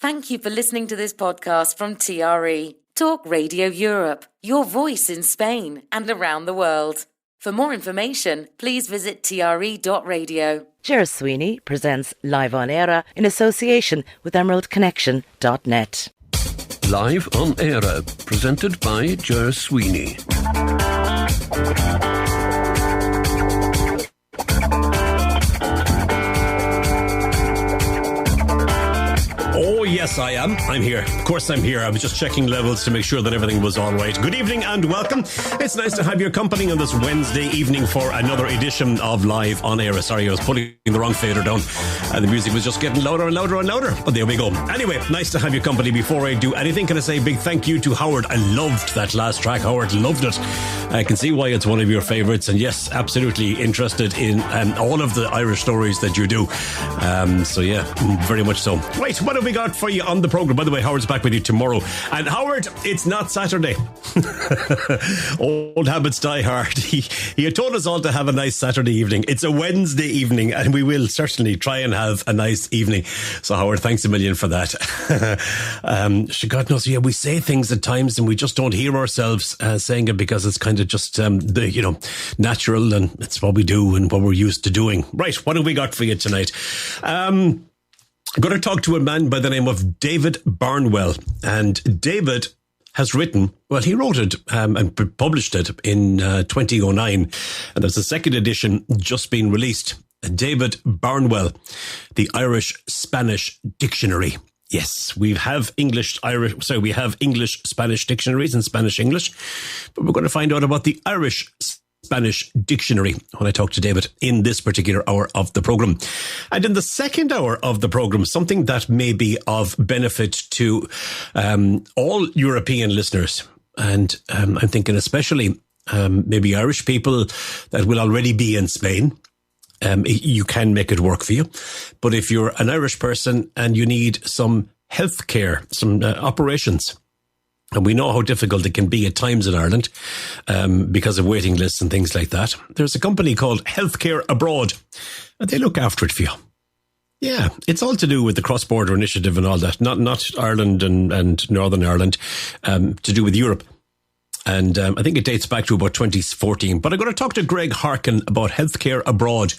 Thank you for listening to this podcast from TRE, Talk Radio Europe, your voice in Spain and around the world. For more information, please visit tre.radio. Ger Sweeney presents Live on Eire in association with emeraldconnection.net. Live on Eire, presented by Ger Sweeney. Oh, yes, I am. I'm here. Of course I'm here. I was just checking levels to make sure that everything was all right. Good evening and welcome. It's nice to have your company on this Wednesday evening for another edition of Live on Eire. Sorry, I was putting the wrong fader down and the music was just getting louder and louder and louder. But there we go. Anyway, nice to have your company. Before I do anything, can I say a big thank you to Howard? I loved that last track. Howard loved it. I can see why it's one of your favourites. And yes, absolutely interested in all of the Irish stories that you do. So yeah, very much so. Right, what have we got for you on the programme? By the way, Howard's back with you tomorrow. And Howard, it's not Saturday. Old habits die hard. He had told us all to have a nice Saturday evening. It's a Wednesday evening, and we will certainly try and have a nice evening. So Howard, thanks a million for that. God knows, yeah, we say things at times and we just don't hear ourselves saying it because it's kind of just natural, and it's what we do and what we're used to doing. Right, what have we got for you tonight? I'm going to talk to a man by the name of David Barnwell. And David has written, well, he wrote it and published it in 2009. And there's a second edition just been released. David Barnwell, the Irish-Spanish Dictionary. Yes, we have English-Spanish dictionaries and Spanish-English. But we're going to find out about the Irish-Spanish Dictionary when I talk to David in this particular hour of the programme. And in the second hour of the programme, something that may be of benefit to all European listeners. And I'm thinking especially maybe Irish people that will already be in Spain. You can make it work for you. But if you're an Irish person and you need some health care, some operations, and we know how difficult it can be at times in Ireland because of waiting lists and things like that. There's a company called Healthcare Abroad, and they look after it for you. Yeah, it's all to do with the cross-border initiative and all that. Not Ireland and Northern Ireland, to do with Europe. And I think it dates back to about 2014. But I'm going to talk to Greg Harkin about Healthcare Abroad.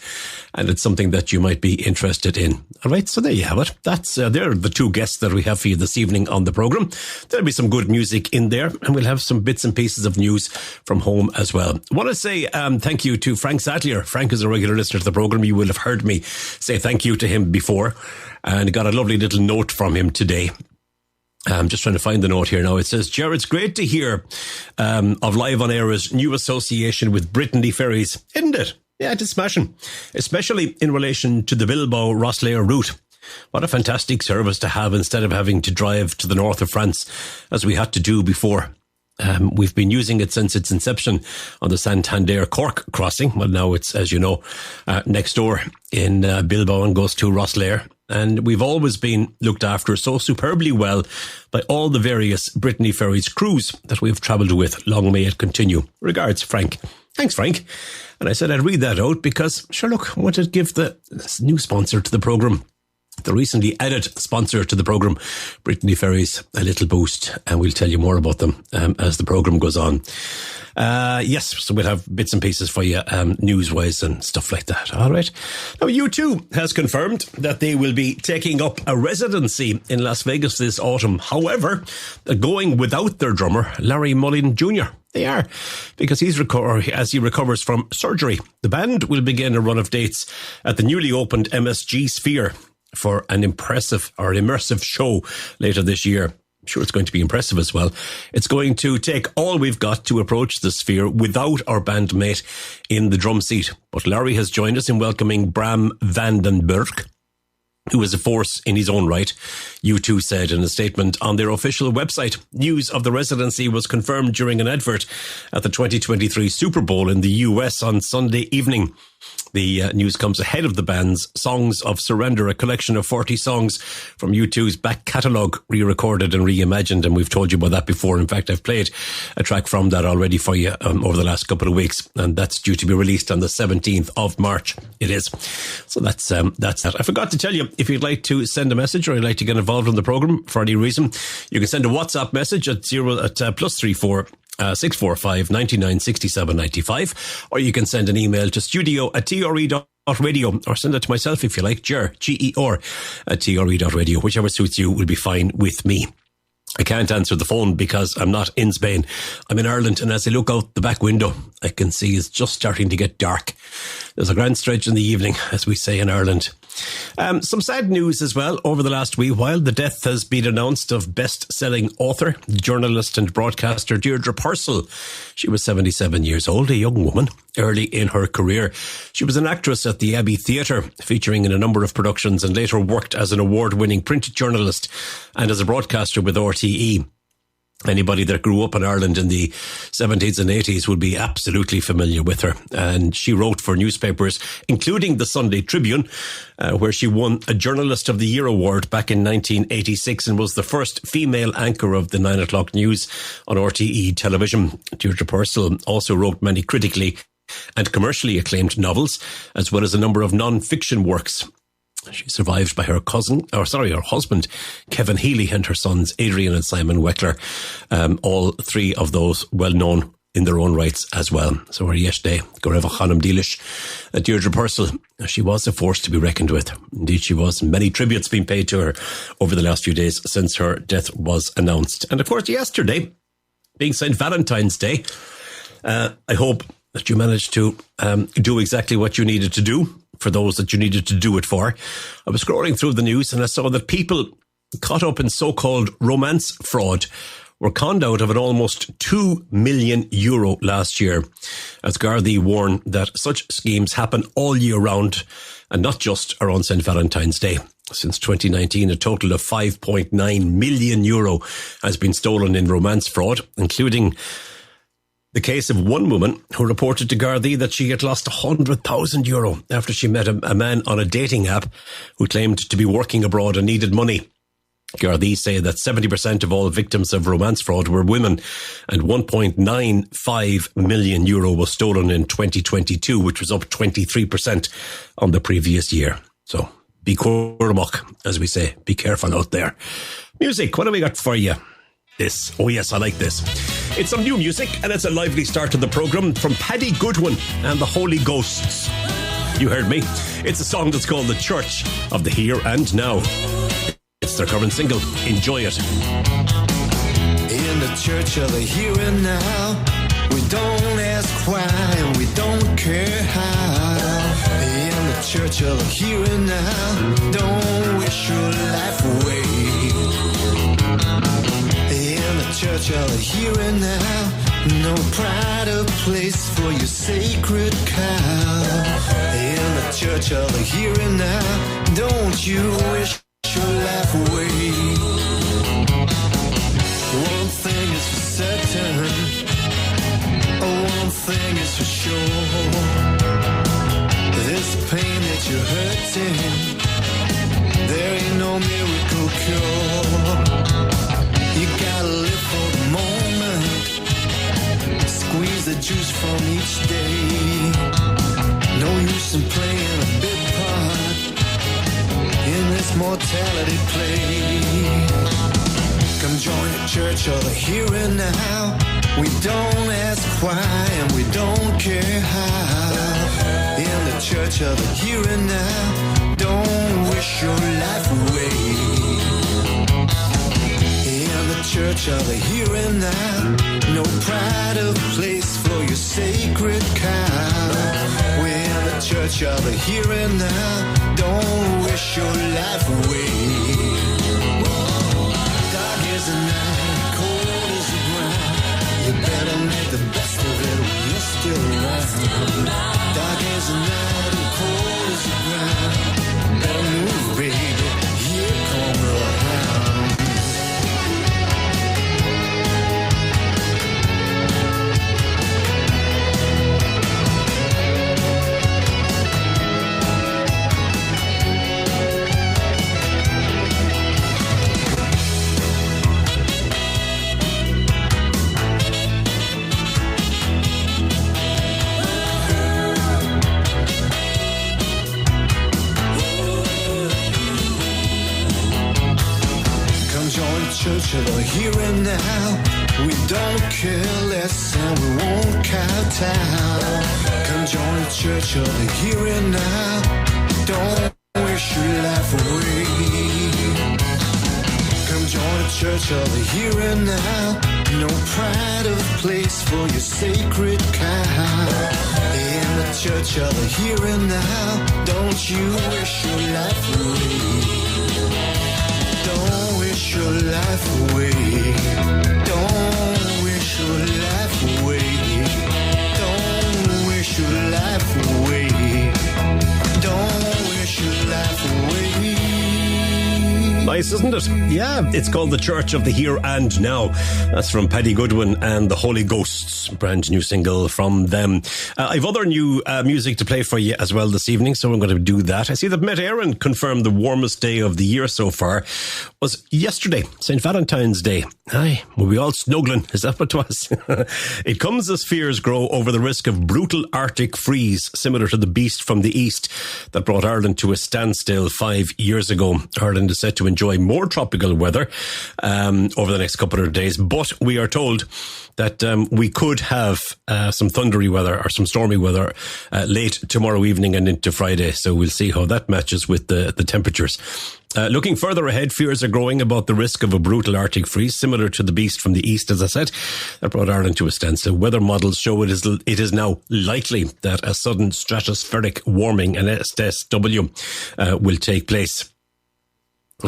And it's something that you might be interested in. All right, so there you have it. That's they're the two guests that we have for you this evening on the programme. There'll be some good music in there. And we'll have some bits and pieces of news from home as well. I want to say thank you to Frank Sattler. Frank is a regular listener to the programme. You will have heard me say thank you to him before. And got a lovely little note from him today. I'm just trying to find the note here now. It says, Ger, it's great to hear of Live on Eire's new association with Brittany Ferries, isn't it? Yeah, it is smashing, especially in relation to the Bilbao-Rosslare route. What a fantastic service to have instead of having to drive to the north of France, as we had to do before. We've been using it since its inception on the Santander-Cork crossing. Well, now it's, as you know, next door in Bilbao and goes to Rosslare. And we've always been looked after so superbly well by all the various Brittany Ferries crews that we've travelled with. Long may it continue. Regards, Frank. Thanks, Frank. And I said I'd read that out because, sure, look, I wanted to give the new sponsor to the programme, the recently added sponsor to the programme, Brittany Ferries, a little boost. And we'll tell you more about them as the programme goes on. Yes, so we'll have bits and pieces for you, news-wise and stuff like that. All right. Now, U2 has confirmed that they will be taking up a residency in Las Vegas this autumn. However, they're going without their drummer, Larry Mullen Jr. They are, because as he recovers from surgery. The band will begin a run of dates at the newly opened MSG Sphere for an immersive show later this year. Sure, it's going to be impressive as well. It's going to take all we've got to approach the Sphere without our bandmate in the drum seat. But Larry has joined us in welcoming Bram Vandenberg, who is a force in his own right, U2 said in a statement on their official website. News of the residency was confirmed during an advert at the 2023 Super Bowl in the US on Sunday evening. The news comes ahead of the band's Songs of Surrender, a collection of 40 songs from U2's back catalogue, re-recorded and reimagined, and we've told you about that before. In fact, I've played a track from that already for you over the last couple of weeks, and that's due to be released on the 17th of March. It is. So that's that. I forgot to tell you, if you'd like to send a message or you'd like to get involved in the programme for any reason, you can send a WhatsApp message at +34 645 99 67 95, or you can send an email to studio@tre.radio, or send it to myself if you like, Ger, Ger, @tre.radio. Whichever suits you will be fine with me. I can't answer the phone because I'm not in Spain. I'm in Ireland, and as I look out the back window, I can see it's just starting to get dark. There's a grand stretch in the evening, as we say in Ireland. Some sad news as well over the last wee while. The death has been announced of best-selling author, journalist and broadcaster Deirdre Purcell. She was 77 years old, a young woman, early in her career. She was an actress at the Abbey Theatre, featuring in a number of productions, and later worked as an award-winning print journalist and as a broadcaster with RTE. Anybody that grew up in Ireland in the 70s and 80s would be absolutely familiar with her. And she wrote for newspapers, including the Sunday Tribune, where she won a Journalist of the Year award back in 1986 and was the first female anchor of the 9 o'clock news on RTE television. Deirdre Purcell also wrote many critically and commercially acclaimed novels, as well as a number of non-fiction works. She's survived by her husband, Kevin Healy, and her sons, Adrian and Simon Weckler. All three of those well known in their own rights as well. So our yesterday, Goreva Khanam Dilish, Deirdre Purcell. She was a force to be reckoned with. Indeed, she was. Many tributes being paid to her over the last few days since her death was announced. And of course, yesterday, being St. Valentine's Day, I hope that you managed to do exactly what you needed to do for those that you needed to do it for. I was scrolling through the news and I saw that people caught up in so-called romance fraud were conned out of an almost €2 million last year, as Gardaí warn that such schemes happen all year round and not just around St. Valentine's Day. Since 2019, a total of €5.9 million has been stolen in romance fraud, including the case of one woman who reported to Gardaí that she had lost €100,000 after she met a man on a dating app who claimed to be working abroad and needed money. Gardaí say that 70% of all victims of romance fraud were women, and €1.95 million was stolen in 2022, which was up 23% on the previous year. So be cormac, as we say. Be careful out there. Music, what have we got for you? This. Oh yes, I like this. It's some new music, and it's a lively start to the programme from Paddy Goodwin and the Holy Ghosts. You heard me. It's a song that's called The Church of the Here and Now. It's their current single. Enjoy it. In the church of the here and now, we don't ask why and we don't care how. In the church of the here and now, don't wish your life away. In the church of the here and now, no pride or place for your sacred cow. In the church of the here and now, don't you wish your life away. One thing is for certain, one thing is for sure. This pain that you're hurting, there ain't no miracle cure. You gotta live for the moment, squeeze the juice from each day. No use in playing a big part in this mortality play. Come join the church of the here and now. We don't ask why and we don't care how. In the church of the here and now, don't wish your life away. In the church of the here and now, no pride of place for your sacred cow. We're in the church of the here and now, don't wish your life away. Dark as the night, cold as the ground. You better make the best of it when you're still around. Dark as the night and cold as the ground. Better move, baby, here come the hound. join the church of the here and now. We don't care less and we won't kowtow. Come join the church of the here and now. Don't wish your life away. Come join the church of the here and now. No pride of place for your sacred cow. In the church of the here and now. Don't you wish your life away. Don't wish your life away. Don't wish your life away. Don't wish your life away. Don't wish your life away. Nice, isn't it? Yeah, it's called The Church of the Here and Now. That's from Paddy Goodwin and the Holy Ghosts, brand new single from them. I've other new music to play for you as well this evening, so I'm going to do that. I see that Met Éireann confirmed the warmest day of the year so far was yesterday, St. Valentine's Day. Aye, were we all snuggling? Is that what it was? It comes as fears grow over the risk of brutal Arctic freeze, similar to the beast from the east that brought Ireland to a standstill 5 years ago. Ireland is set to enjoy more tropical weather over the next couple of days, but we are told that we could have some thundery weather or some stormy weather late tomorrow evening and into Friday. So we'll see how that matches with the temperatures. Looking further ahead, fears are growing about the risk of a brutal Arctic freeze, similar to the beast from the east, as I said, that brought Ireland to a standstill. Weather models show it is now likely that a sudden stratospheric warming, an SSW, will take place.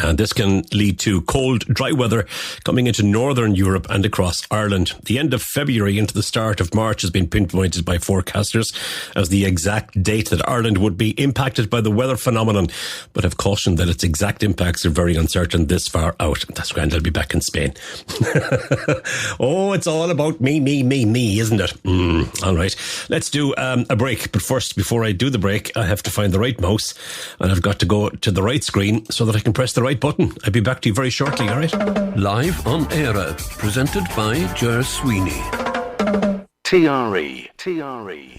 And this can lead to cold, dry weather coming into northern Europe and across Ireland. The end of February into the start of March has been pinpointed by forecasters as the exact date that Ireland would be impacted by the weather phenomenon, but have cautioned that its exact impacts are very uncertain this far out. That's grand, I'll be back in Spain. Oh, it's all about me, isn't it? All right, let's do a break. But first, before I do the break, I have to find the right mouse, and I've got to go to the right screen so that I can press the right button. I'll be back to you very shortly, all right? Live on Eire, presented by Ger Sweeney. TRE.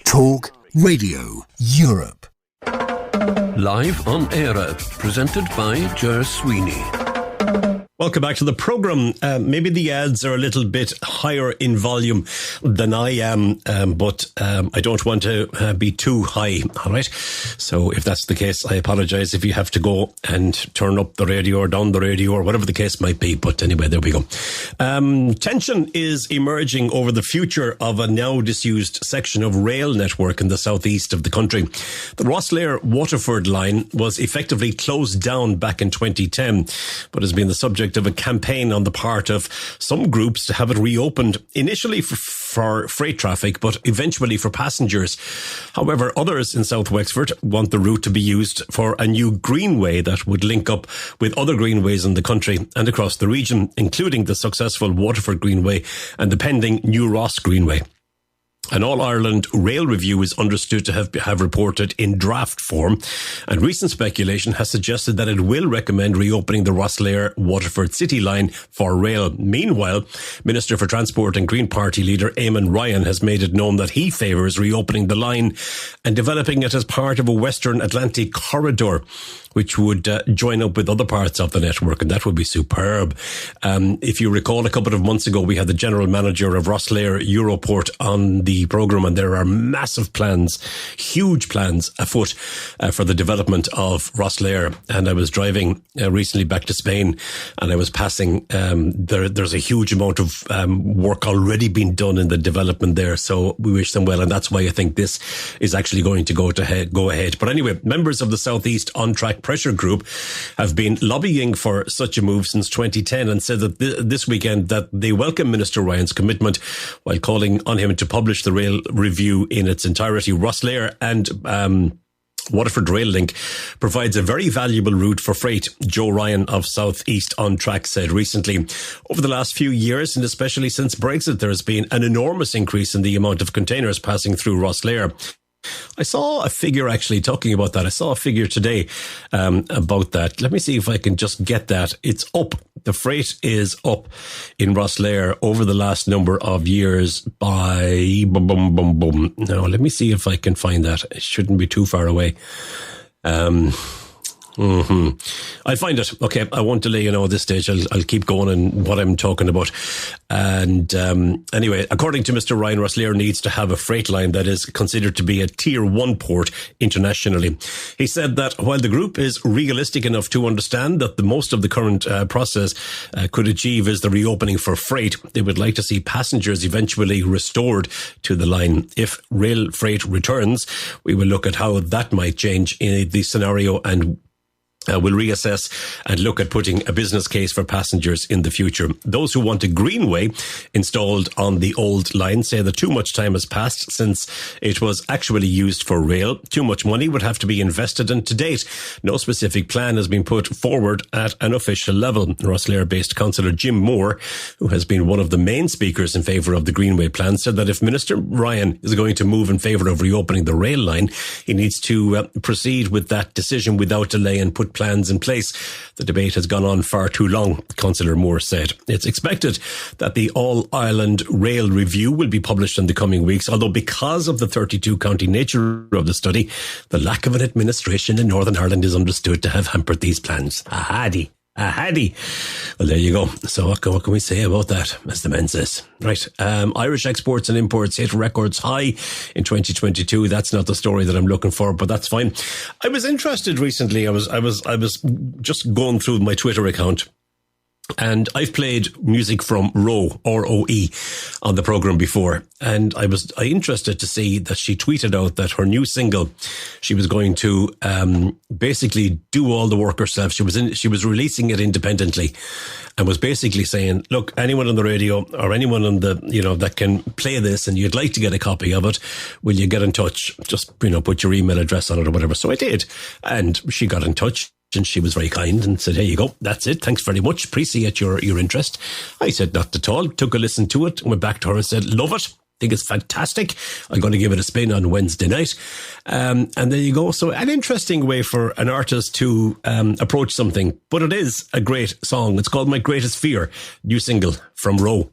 Talk Radio Europe. Live on Eire, presented by Ger Sweeney. Welcome back to the programme. Maybe the ads are a little bit higher in volume than I am, but I don't want to be too high, all right? So if that's the case, I apologise if you have to go and turn up the radio or down the radio or whatever the case might be. But anyway, there we go. Tension is emerging over the future of a now disused section of rail network in the southeast of the country. The Rosslare-Waterford line was effectively closed down back in 2010, but has been the subject of a campaign on the part of some groups to have it reopened, initially for freight traffic, but eventually for passengers. However, others in South Wexford want the route to be used for a new greenway that would link up with other greenways in the country and across the region, including the successful Waterford Greenway and the pending New Ross Greenway. An All-Ireland Rail Review is understood to have reported in draft form, and recent speculation has suggested that it will recommend reopening the Rosslare-Waterford City line for rail. Meanwhile, Minister for Transport and Green Party leader Eamon Ryan has made it known that he favours reopening the line and developing it as part of a Western Atlantic corridor, which would join up with other parts of the network, and that would be superb. If you recall, a couple of months ago, we had the general manager of Rosslare Europort on the programme, and there are massive plans, huge plans afoot for the development of Rosslare. And I was driving recently back to Spain, and I was passing, there's a huge amount of work already being done in the development there, so we wish them well, and that's why I think this is actually going to go ahead. But anyway, members of the South East On Track Pressure Group have been lobbying for such a move since 2010 and said that this weekend that they welcome Minister Ryan's commitment while calling on him to publish the rail review in its entirety. Rosslare and Waterford Rail Link provides a very valuable route for freight, Joe Ryan of South East On Track said recently. Over the last few years, and especially since Brexit, there has been an enormous increase in the amount of containers passing through Rosslare. I saw a figure actually talking about that. I saw a figure today about that. Let me see if I can just get that. It's up. The freight is up in Rosslare over the last number of years by Now, let me see if I can find that. It shouldn't be too far away. Let I'll find it. Okay, I won't delay you now at this stage. I'll keep going on what I'm talking about. And anyway, according to Mr. Ryan, Rosslare needs to have a freight line that is considered to be a Tier 1 port internationally. He said that while the group is realistic enough to understand that the most of the current process could achieve is the reopening for freight, they would like to see passengers eventually restored to the line. If rail freight returns, we will look at how that might change in the scenario and we'll reassess and look at putting a business case for passengers in the future. Those who want a greenway installed on the old line say that too much time has passed since it was actually used for rail. Too much money would have to be invested, and to date, no specific plan has been put forward at an official level. Rosslare-based councillor Jim Moore, who has been one of the main speakers in favour of the greenway plan, said that if Minister Ryan is going to move in favour of reopening the rail line, he needs to proceed with that decision without delay and put plans in place. The debate has gone on far too long, Councillor Moore said. It's expected that the All-Ireland Rail Review will be published in the coming weeks, although because of the 32-county nature of the study, the lack of an administration in Northern Ireland is understood to have hampered these plans. Well, there you go. So what can we say about that, as the man says? Right. Irish exports and imports hit records high in 2022. That's not the story that I'm looking for, but that's fine. I was interested recently. I was just going through my Twitter account, and I've played music from Roe, R-O-E, on the programme before. And I was interested to see that she tweeted out that her new single, she was going to basically do all the work herself. She was releasing it independently and was basically saying, look, anyone on the radio or anyone on the, that can play this and you'd like to get a copy of it, will you get in touch? Just, put your email address on it or whatever. So I did. And she got in touch. And she was very kind and said, here you go, that's it, thanks very much, appreciate your interest. I said not at all, took a listen to it, went back to her and said, love it, think it's fantastic, I'm going to give it a spin on Wednesday night. And there you go. So an interesting way for an artist to approach something, but it is a great song. It's called My Greatest Fear, new single from Roe.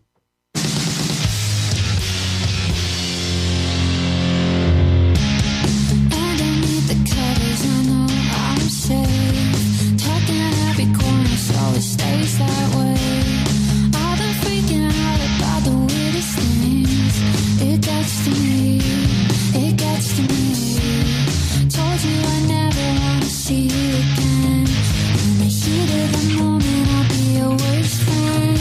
Stays that way. I've been freaking out about the weirdest things. It gets to me, it gets to me. Told you I never want to see you again. In the heat of the moment, I'll be your worst friend.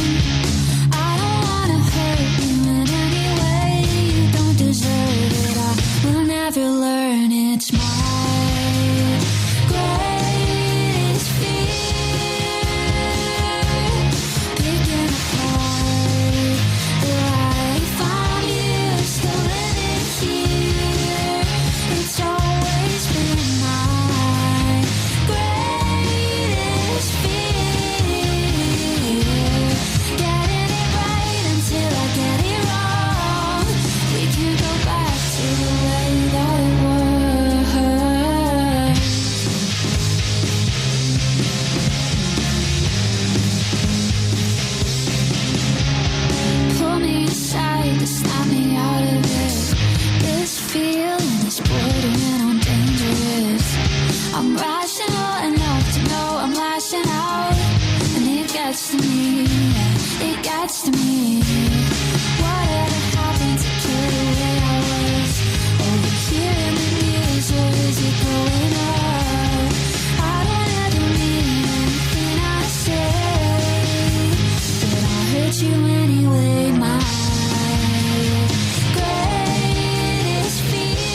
I don't want to hurt you in any way. You don't deserve it, I will never learn. It's my greatest fear. I'm rational enough to know I'm lashing out, and it gets to me, it gets to me. Whatever happened to kill the way I was? Over here in the news, or is it going up? I don't ever mean anything I say, but I hurt you anyway. My greatest fear,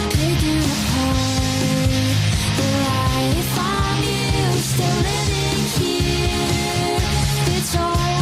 picking apart the life I'm used to living here. It's all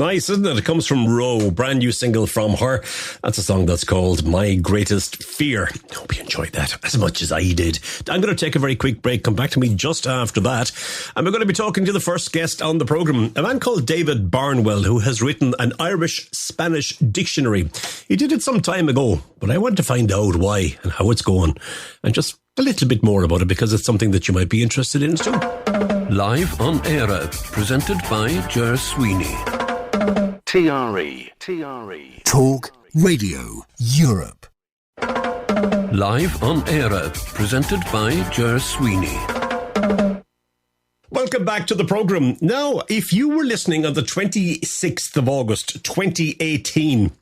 Nice, isn't it? It comes from Ro, brand new single from her. That's a song that's called My Greatest Fear. Hope you enjoyed that as much as I did. I'm going to take a very quick break. Come back to me just after that. And we're going to be talking to the first guest on the programme, a man called David Barnwell, who has written an Irish-Spanish dictionary. He did it some time ago, but I want to find out why and how it's going, and just a little bit more about it, because it's something that you might be interested in too. Live on Eire, presented by Ger Sweeney. TRE. Talk Radio Europe. Live on Eire, presented by Ger Sweeney. Welcome back to the programme. Now, if you were listening on the 26th of August 2018,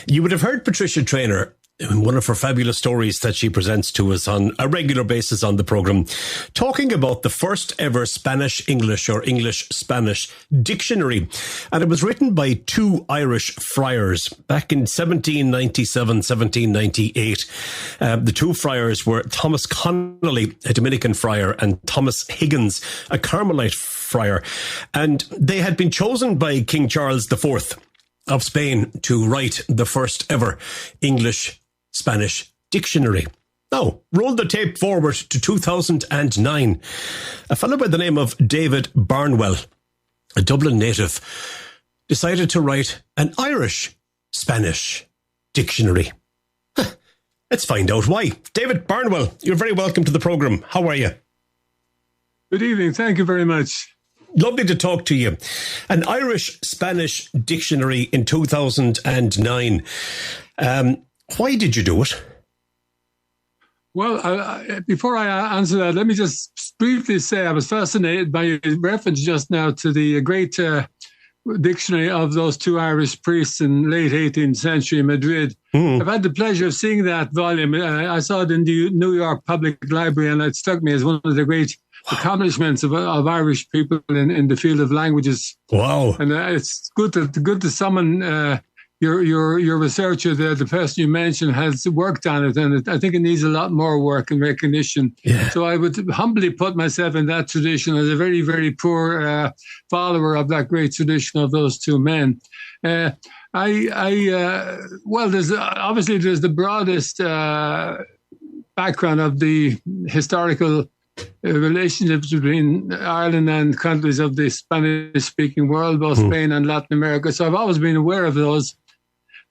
you would have heard Patricia Traynor in one of her fabulous stories that she presents to us on a regular basis on the programme, talking about the first ever Spanish-English or English-Spanish dictionary. And it was written by two Irish friars back in 1797, 1798. The two friars were Thomas Connolly, a Dominican friar, and Thomas Higgins, a Carmelite friar. And they had been chosen by King Charles IV of Spain to write the first ever English-Spanish dictionary. Now, roll the tape forward to 2009. A fellow by the name of David Barnwell, a Dublin native, decided to write an Irish-Spanish dictionary. Let's find out why. David Barnwell, you're very welcome to the programme. How are you? Good evening. Thank you very much. Lovely to talk to you. An Irish-Spanish dictionary in 2009. Why did you do it? Well, before I answer that, let me just briefly say I was fascinated by your reference just now to the great dictionary of those two Irish priests in late 18th century Madrid. I've had the pleasure of seeing that volume. I saw it in the New York Public Library, and it struck me as one of the great accomplishments of Irish people in the field of languages. Wow. And it's good to summon your researcher there, the person you mentioned, has worked on it, and I think it needs a lot more work and recognition. Yeah. So I would humbly put myself in that tradition as a very, very poor follower of that great tradition of those two men. Well, there's the broadest background of the historical relationships between Ireland and countries of the Spanish-speaking world, both Spain and Latin America. So I've always been aware of those.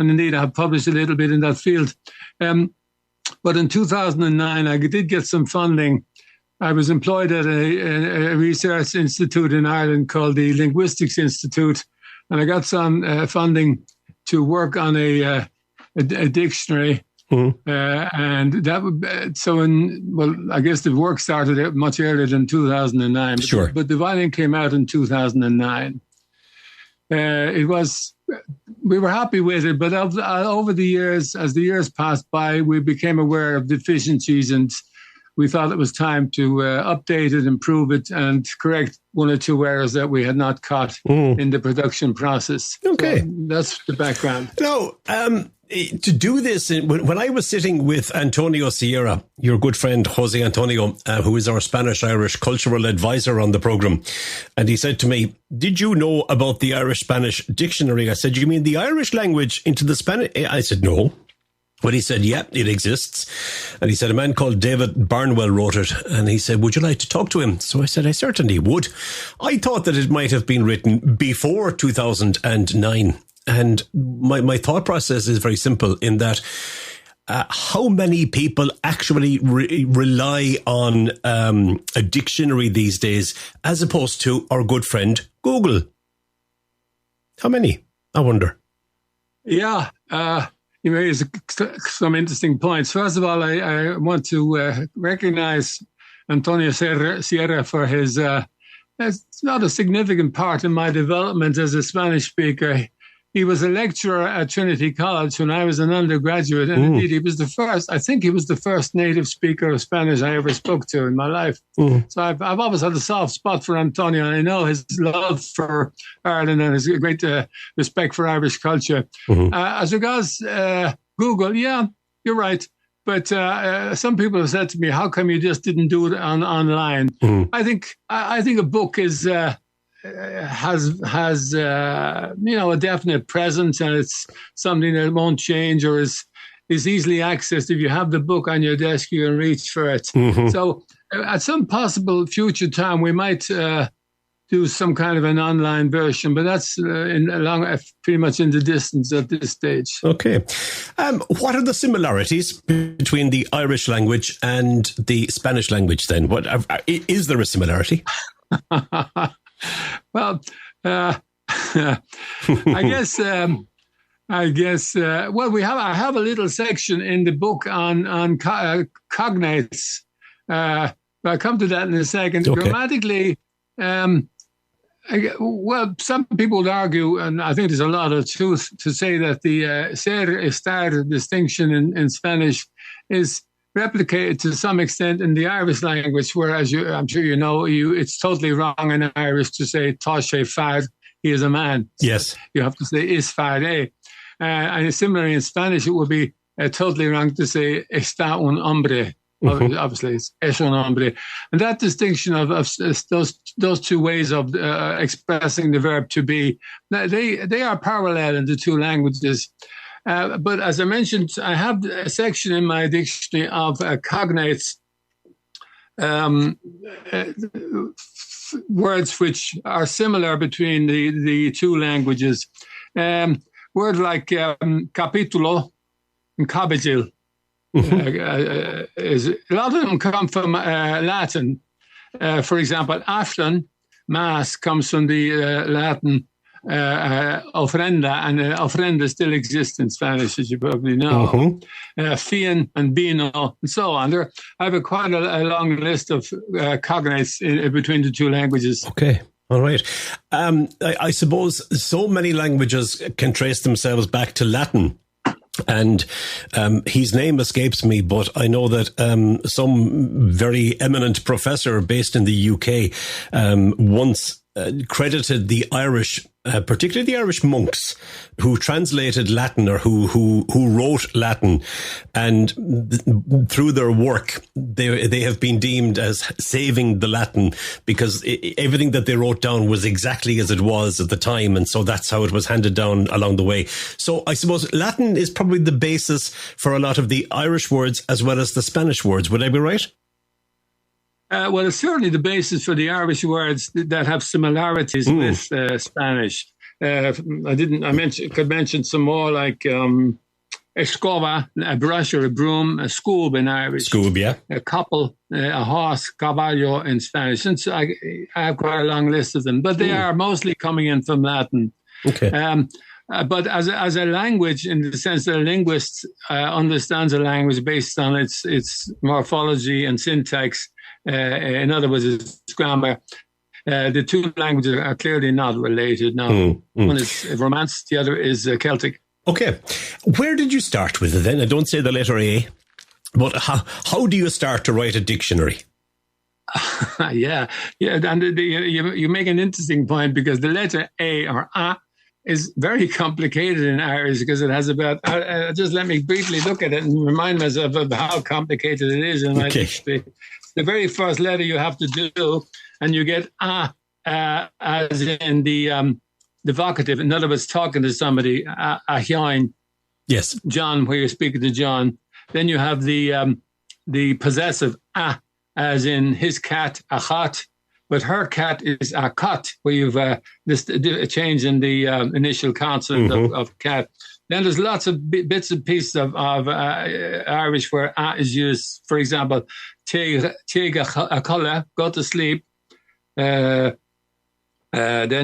And indeed, I have published a little bit in that field. But in 2009, I did get some funding. I was employed at a research institute in Ireland called the Linguistics Institute. And I got some funding to work on a dictionary. And that would, I guess the work started out much earlier than 2009. Sure. But the volume came out in 2009. We were happy with it, but over the years, as the years passed by, we became aware of deficiencies, and we thought it was time to update it, improve it, and correct one or two errors that we had not caught in the production process. Okay. So that's the background. Now, to do this, when I was sitting with Antonio Sierra, your good friend Jose Antonio, who is our Spanish-Irish cultural advisor on the programme, and he said to me, "Did you know about the Irish-Spanish dictionary?" I said, "You mean the Irish language into the Spanish?" I said, "No." But he said, "Yeah, it exists." And he said, a man called David Barnwell wrote it. And he said, "Would you like to talk to him?" So I said, "I certainly would." I thought that it might have been written before 2009. And my thought process is very simple in that how many people actually rely on a dictionary these days as opposed to our good friend Google? How many? I wonder. Yeah, you raise some interesting points. First of all, I want to recognize Antonio Sierra for his, it's not a significant part in my development as a Spanish speaker. He was a lecturer at Trinity College when I was an undergraduate, and indeed he was the first native speaker of Spanish I ever spoke to in my life. So I've always had a soft spot for Antonio, and I know his love for Ireland and his great respect for Irish culture. As regards Google, yeah, you're right. But some people have said to me, "How come you just didn't do it online?" I think a book is has a definite presence, and it's something that won't change or is easily accessed. If you have the book on your desk, you can reach for it. Mm-hmm. So at some possible future time, we might do some kind of an online version, but that's pretty much in the distance at this stage. Okay. What are the similarities between the Irish language and the Spanish language then? Is there a similarity? Well, I guess. Well, I have a little section in the book on cognates. I'll come to that in a second. Okay. Grammatically, some people would argue, and I think there's a lot of truth to say that the ser estar distinction in Spanish is replicated to some extent in the Irish language, whereas I'm sure you know, it's totally wrong in Irish to say tá sé fad, he is a man. Yes. You have to say is fade. And similarly in Spanish, it would be totally wrong to say está un hombre. Mm-hmm. Obviously, it's es un hombre. And that distinction of those two ways of expressing the verb to be, they are parallel in the two languages. But as I mentioned, I have a section in my dictionary of cognates, words which are similar between the two languages. Words like capítulo and cabagil. A lot of them come from Latin. For example, afton, mass, comes from the Latin ofrenda, and ofrenda still exists in Spanish, as you probably know. Mm-hmm. Fian and vino, and so on. I have quite a long list of cognates between the two languages. Okay. All right. I suppose so many languages can trace themselves back to Latin. And his name escapes me, but I know that some very eminent professor based in the UK once credited the Irish, particularly the Irish monks who translated Latin or who wrote Latin, and through their work they have been deemed as saving the Latin, because everything that they wrote down was exactly as it was at the time, and so that's how it was handed down along the way. So I suppose Latin is probably the basis for a lot of the Irish words as well as the Spanish words. Would I be right? Well, it's certainly the basis for the Irish words that have similarities with Spanish. Could mention some more, like escoba, a brush or a broom, a scoob in Irish. Scoob, yeah. A couple, a horse, caballo in Spanish. And so I have quite a long list of them, but they are mostly coming in from Latin. Okay. But as a language, in the sense that a linguist understands a language based on its morphology and syntax, in other words, its grammar, the two languages are clearly not related. Now, one is Romance, the other is Celtic. Okay. Where did you start with it then? I don't say the letter A, but how do you start to write a dictionary? Yeah. And you make an interesting point, because the letter A or A is very complicated in Irish, because it has about, just let me briefly look at it and remind myself of how complicated it is in my dictionary. The very first letter you have to do, and you get as in the vocative. In other words, talking to somebody, a hioin. Yes. John, where you're speaking to John. Then you have the possessive, as in his cat, a chat. But her cat is a cat, where you've this change in the initial consonant of cat. Then there's lots of bits and pieces of Irish where a is used. For example, go to sleep. Then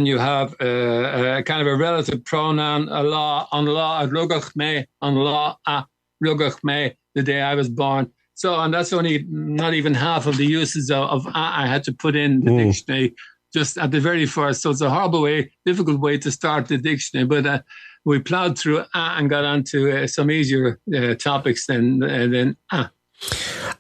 you have kind of a relative pronoun, an lá, rugach me, an lá, rugach me, the day I was born. So, and that's only not even half of the uses of I had to put in the dictionary just at the very first. So it's a difficult way to start the dictionary. But we plowed through and got onto some easier topics than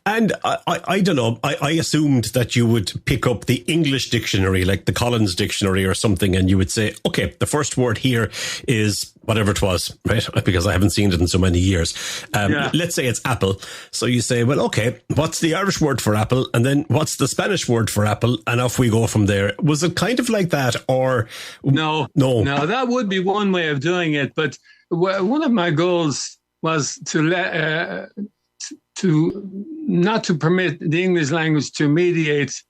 And I don't know, I assumed that you would pick up the English dictionary, like the Collins dictionary or something, and you would say, okay, the first word here is whatever it was, right? Because I haven't seen it in so many years. Let's say it's apple. So you say, well, okay, what's the Irish word for apple? And then what's the Spanish word for apple? And off we go from there. Was it kind of like that, or? No, that would be one way of doing it. But one of my goals was to not to permit the English language to mediate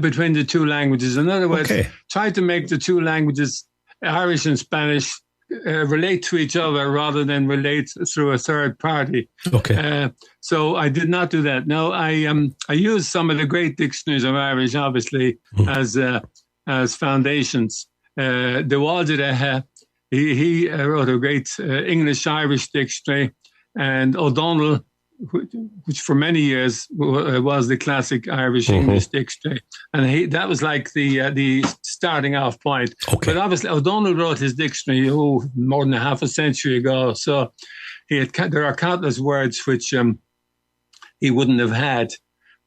between the two languages. In other words, try to make the two languages, Irish and Spanish, relate to each other rather than relate through a third party. So I did not do that. No, I used some of the great dictionaries of Irish, obviously, as foundations. De Walder, he wrote a great English-Irish dictionary, and O'Donnell, which for many years was the classic Irish English dictionary, and that was like the starting off point. But obviously O'Donnell wrote his dictionary more than half a century ago, so there are countless words which he wouldn't have had,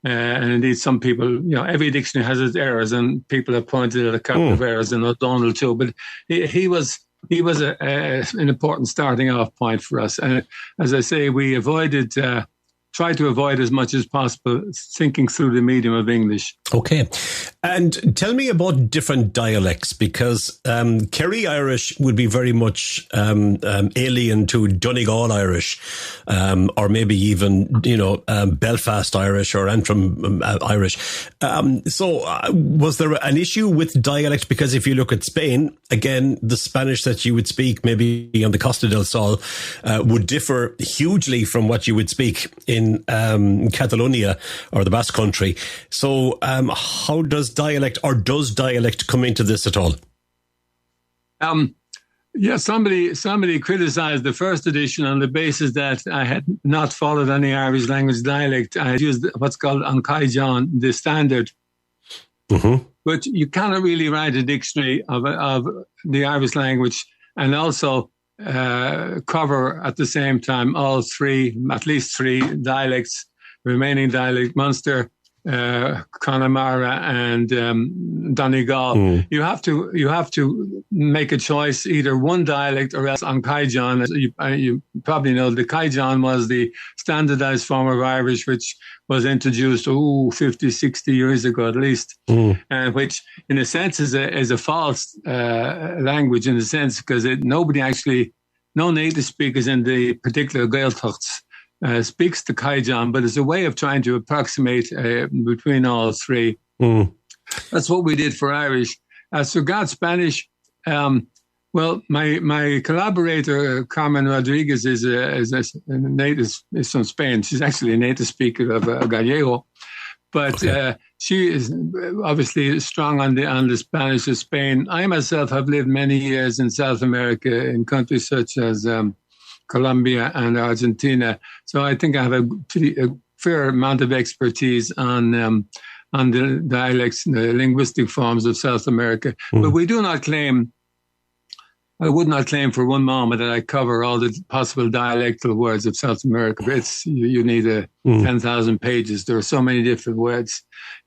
and indeed some people, every dictionary has its errors, and people have pointed at a couple of errors in O'Donnell too. But he was an important starting off point for us. And as I say, we tried to avoid as much as possible thinking through the medium of English. Okay. And tell me about different dialects, because Kerry Irish would be very much alien to Donegal Irish, or maybe even, Belfast Irish or Antrim Irish. So was there an issue with dialect? Because if you look at Spain, again, the Spanish that you would speak maybe on the Costa del Sol would differ hugely from what you would speak in Catalonia or the Basque Country. So how does dialect come into this at all? Somebody criticized the first edition on the basis that I had not followed any Irish language dialect. I had used what's called An Caijan, the standard. But you cannot really write a dictionary of the Irish language and also cover at the same time at least three dialects, remaining dialect, Munster, Connemara and Donegal. You have to make a choice, either one dialect or else An Caijan. You probably know the Caijan was the standardized form of Irish, which was introduced 50, 60 years ago at least, and which in a sense is a false language in a sense, because no native speakers in the particular Gaeltachts speaks the Caijan, but it's a way of trying to approximate between all three. That's what we did for Irish. As regards Spanish, my collaborator Carmen Rodriguez is from Spain. She's actually a native speaker of Gallego, but she is obviously strong on the Spanish of Spain. I myself have lived many years in South America in countries such as Colombia and Argentina, so I think I have a fair amount of expertise on the dialects and the linguistic forms of South America. But we do not claim. I would not claim for one moment that I cover all the possible dialectal words of South America. You need 10,000 pages. There are so many different words,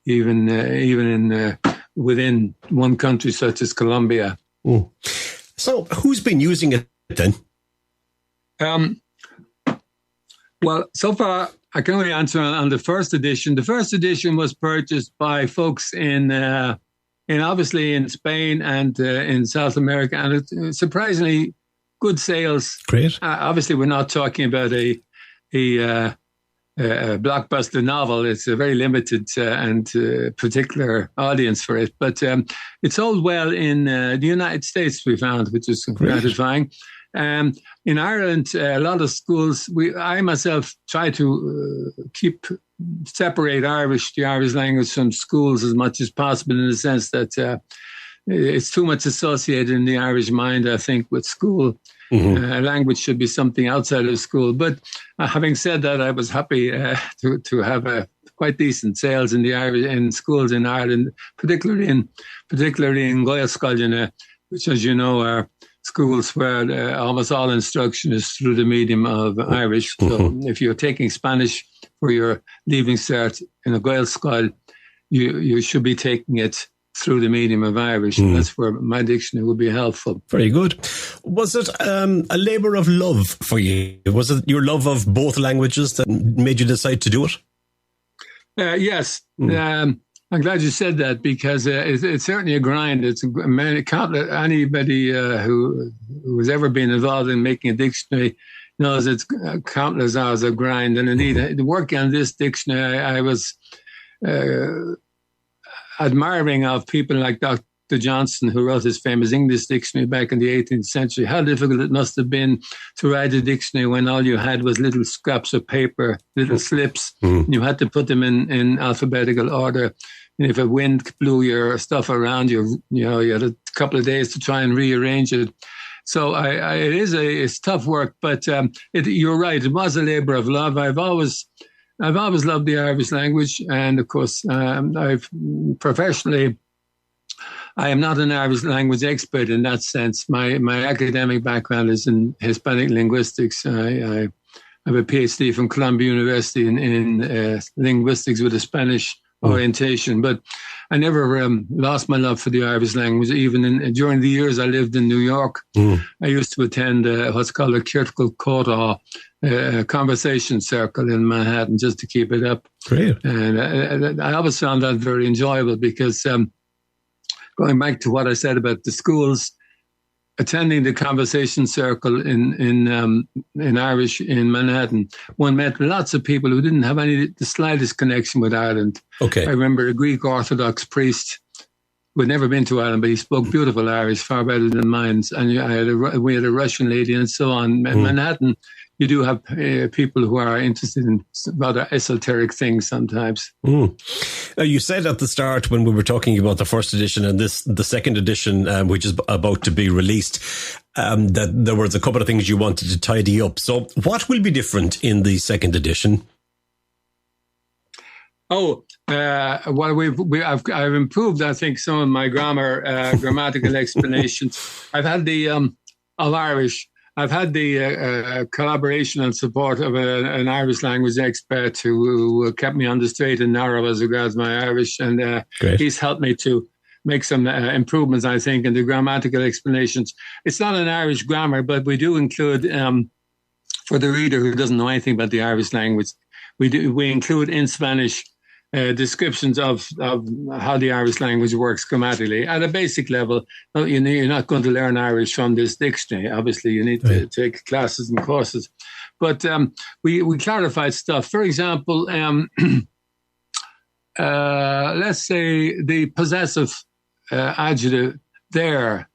even in within one country such as Colombia. So, who's been using it then? Well, so far I can only answer on the first edition. The first edition was purchased by folks in obviously in Spain and in South America, and it's surprisingly good sales. Great. Obviously, we're not talking about a blockbuster novel. It's a very limited and particular audience for it, but it sold well in the United States, we found, which is gratifying. In Ireland, a lot of schools, I myself try to separate the Irish language from schools as much as possible, in the sense that it's too much associated in the Irish mind, I think, with school. Language should be something outside of school. But having said that, I was happy to have quite decent sales in schools in Ireland, particularly in Gaelscoileanna, which, as you know, are schools where almost all instruction is through the medium of Irish. So if you're taking Spanish for your leaving cert in a Gaelscoil, you should be taking it through the medium of Irish. That's where my dictionary would be helpful. Very good. Was it a labour of love for you? Was it your love of both languages that made you decide to do it? Yes. I'm glad you said that, because it's certainly a grind. Anybody who has ever been involved in making a dictionary knows it's countless hours of grind. And indeed, working on this dictionary, I was admiring of people like Dr. Johnson, who wrote his famous English dictionary back in the 18th century. How difficult it must have been to write a dictionary when all you had was little scraps of paper, little slips. You had to put them in alphabetical order. And if a wind blew your stuff around you, you had a couple of days to try and rearrange it. So it's tough work, but you're right. It was a labour of love. I've always loved the Irish language, and of course, I've professionally, I am not an Irish language expert in that sense. My academic background is in Hispanic linguistics. I have a PhD from Columbia University in linguistics with a Spanish orientation, but I never lost my love for the Irish language. Even during the years I lived in New York, I used to attend what's called a critical quota conversation circle in Manhattan just to keep it up. Great. And I always found that very enjoyable, because going back to what I said about the schools, attending the conversation circle in Irish in Manhattan, one met lots of people who didn't have the slightest connection with Ireland. Okay. I remember a Greek Orthodox priest who had never been to Ireland, but he spoke beautiful Irish, far better than mine. And we had a Russian lady and so on. In Manhattan, you do have people who are interested in rather esoteric things sometimes. You said at the start, when we were talking about the first edition and the second edition, which is about to be released, that there was a couple of things you wanted to tidy up. So what will be different in the second edition? Well, I've improved, I think, some of my grammatical explanations. I've had of Irish. I've had the collaboration and support of an Irish language expert who kept me on the straight and narrow as regards my Irish, and he's helped me to make some improvements, I think, in the grammatical explanations. It's not an Irish grammar, but we do include, for the reader who doesn't know anything about the Irish language, we include in Spanish descriptions of how the Irish language works grammatically at a basic level. You're not going to learn Irish from this dictionary. Obviously, you need to take classes and courses. But we clarified stuff. For example, let's say the possessive adjective there.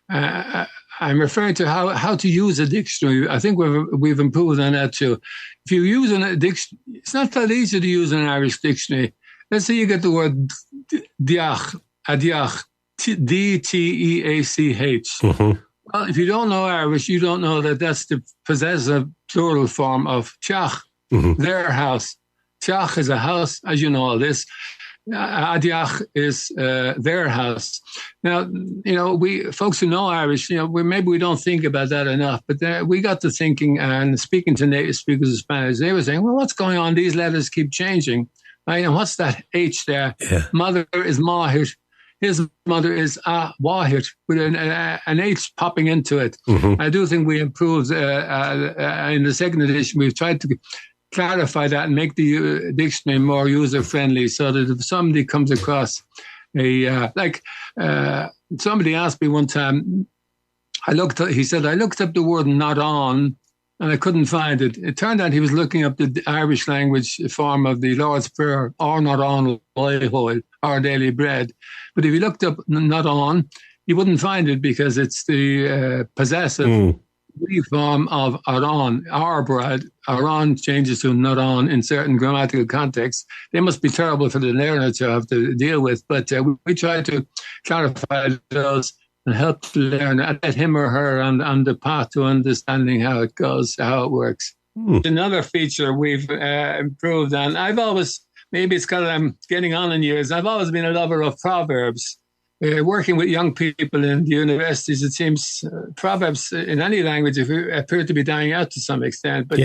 I'm referring to how to use a dictionary. I think we've improved on that too. If you use a dictionary, it's not that easy to use an Irish dictionary. Let's say you get the word diach, adiach, D-T-E-A-C-H. Well, if you don't know Irish, you don't know that that's the possessive plural form of teach, their house. Teach is a house, as you know all this. Adiach is their house. Now, we folks who know Irish, maybe we don't think about that enough, but we got to thinking and speaking to native speakers of Spanish. They were saying, well, what's going on? These letters keep changing. Right? And what's that H there? Yeah. Mother is Mahir. His mother is Wahir, with an H popping into it. I do think we improved in the second edition. We've tried to clarify that and make the dictionary more user-friendly, so that if somebody comes across somebody asked me one time, he said, I looked up the word not on and I couldn't find it. It turned out he was looking up the Irish language form of the Lord's Prayer, or not on, our daily bread. But if he looked up not on, he wouldn't find it, because it's the possessive reform of aron, our bread. Aron changes to not on in certain grammatical contexts. They must be terrible for the learner to have to deal with, but we try to clarify those and help the learner, get him or her on the path to understanding how it goes, how it works. Another feature we've improved on, maybe it's because I'm getting on in years, I've always been a lover of proverbs. working with young people in the universities, it seems proverbs in any language appear to be dying out to some extent. But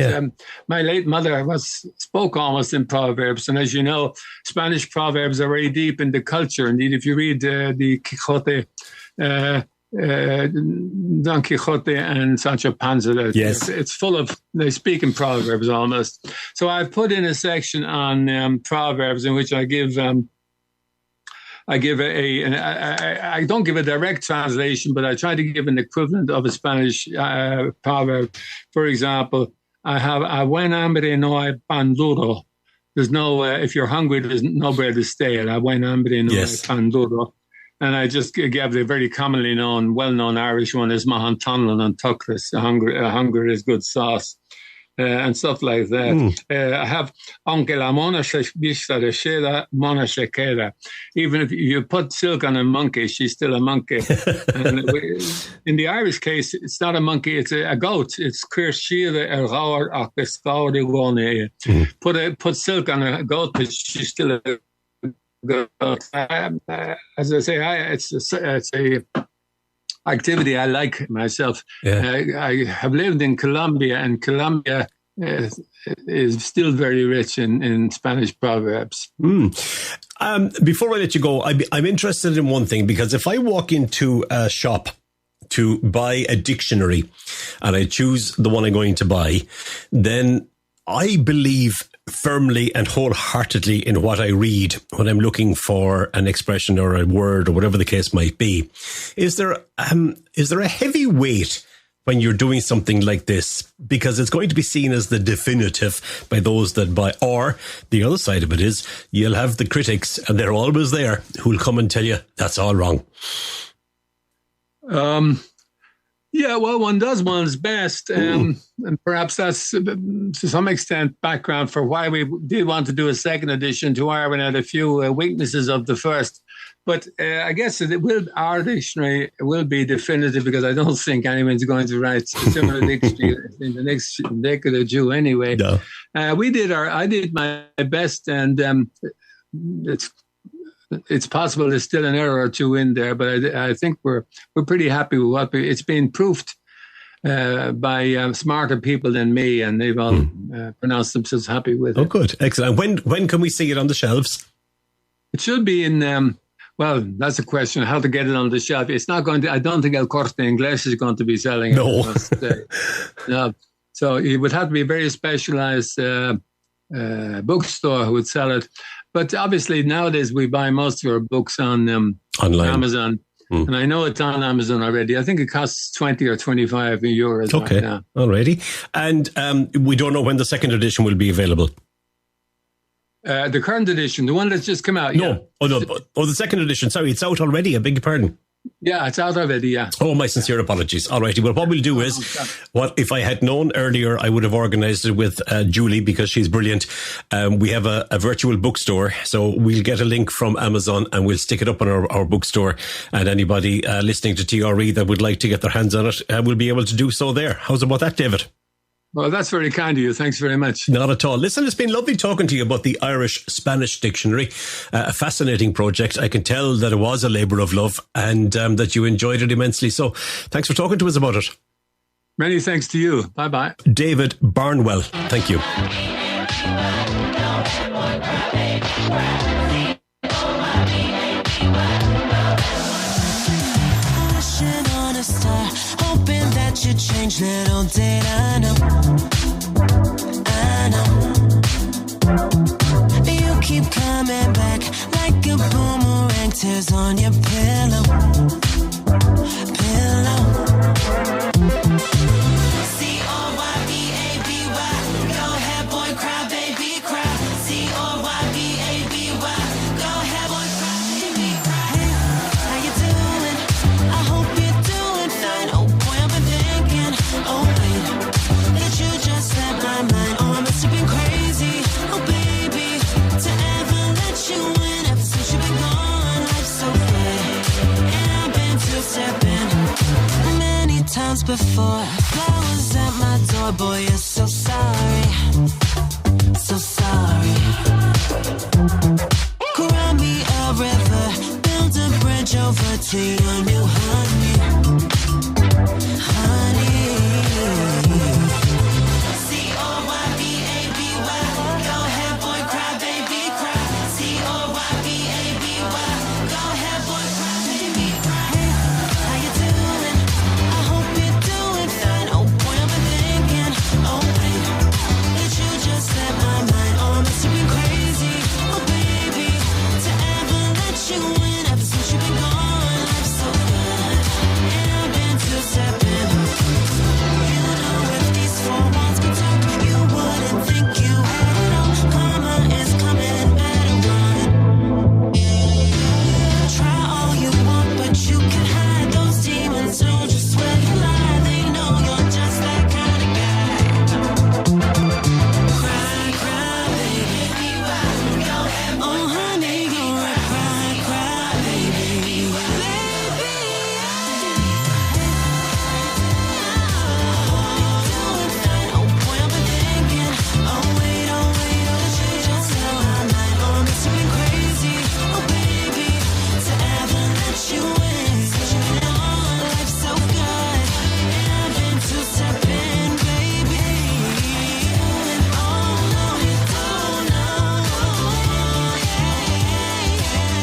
my late mother spoke almost in proverbs. And as you know, Spanish proverbs are very deep in the culture. Indeed, if you read the Quixote, Don Quixote and Sancho Panza, it's full of, they speak in proverbs almost. So I've put in a section on proverbs in which I don't give a direct translation, but I try to give an equivalent of a Spanish proverb. For example, I have "A buen hambre no hay pan duro." There's no, if you're hungry, there's nowhere to stay. "A buen hambre no hay pan duro." And I just gave the very commonly known, well-known Irish one is "Mahan Tonlan and Tuckris." Hunger is good sauce. And stuff like that. I have "Aunque la mona se vista de seda, mona se queda." Even if you put silk on a monkey, she's still a monkey. And in the Irish case, it's not a monkey; it's a goat. It's put silk on a goat, but she's still a goat. As I say, it's a activity I like myself. I have lived in Colombia, and Colombia is still very rich in Spanish proverbs. Before I let you go, I'm interested in one thing, because if I walk into a shop to buy a dictionary and I choose the one I'm going to buy, then I believe firmly and wholeheartedly in what I read when I'm looking for an expression or a word or whatever the case might be. Is there a heavy weight when you're doing something like this? Because it's going to be seen as the definitive by those that buy. Or the other side of it is you'll have the critics, and they're always there, who'll come and tell you that's all wrong. Yeah, well, one does one's best. And perhaps that's, to some extent, background for why we did want to do a second edition, to iron out a few weaknesses of the first. But I guess our dictionary will be definitive, because I don't think anyone's going to write a similar dictionary in the next decade or two anyway. No. I did my best, and it's possible there's still an error or two in there, but I think we're pretty happy with what it's been proofed by smarter people than me, and they've all pronounced themselves happy with it. Oh, good. Excellent. When can we see it on the shelves? It should be in, well, that's a question, how to get it on the shelf. It's not going to, I don't think El Corte Inglés is going to be selling it. No. No. So it would have to be a very specialized bookstore who would sell it. But obviously nowadays we buy most of our books on online, Amazon. And I know it's on Amazon already. I think it costs 20 or 25 euros. Okay, alrighty. And we don't know when the second edition will be available. The current edition, the one that's just come out. No. Yeah. Oh, no. Oh, the second edition. Sorry, it's out already. I beg your pardon. Yeah, it's out already, yeah. Oh, my sincere apologies. All righty. Well, what we'll do is, if I had known earlier, I would have organised it with Julie, because she's brilliant. We have a virtual bookstore, so we'll get a link from Amazon and we'll stick it up on our bookstore, and anybody listening to TRE that would like to get their hands on it will be able to do so there. How's about that, David? Well, that's very kind of you. Thanks very much. Not at all. Listen, it's been lovely talking to you about the Irish-Spanish Dictionary. A fascinating project. I can tell that it was a labour of love, and that you enjoyed it immensely. So thanks for talking to us about it. Many thanks to you. Bye-bye. David Barnwell. Thank you. You change, little did I know. You keep coming back like a boomerang, tears on your pillow. C-O-Y-B-A-B-Y, go ahead, boy, cry, baby, cry. C-O-Y-B-A-B-Y, go ahead, boy, cry, baby, cry. Hey, how you doing? I hope you're doing fine. Oh boy, I've been thinking, oh wait, that you just set my mind. Oh, I must have been crazy, oh baby, to ever let you in. Ever since you've been gone, life's so good, and I've been two-stepping many times before. Flowers at my door, boy, you're so sorry, so sorry. Cry me a river, build a bridge switch over to your new honey. C-O-Y-B-A-B-Y. Go ahead, boy, cry, baby, cry. C-O-Y-B-A-B-Y. Go ahead, boy, cry, baby, cry. Hey, how you doing? I hope you're doing fine. Oh, boy, I've been thinking. Oh, wait, that you just set my mind on. Must have been crazy. Oh, baby, to ever let you in. Ever since you've been gone, life's so good. And I've been too stepping up. You know if these four walls could talk, you wouldn't think you had it all. Karma is coming, better run. Try all you want, but you can hide those demons. Don't just swear you lie. They know you're just that kind of guy. Cry, cry, baby. Go ahead, oh honey, go right, cry, cry, baby. Doing fine, oh boy, I've been thinking. Oh wait, that you just set my mind on. Must have been crazy, oh baby, to ever let you in. Oh, life's so good, and I've been too stepping, baby. Oh no, you don't know.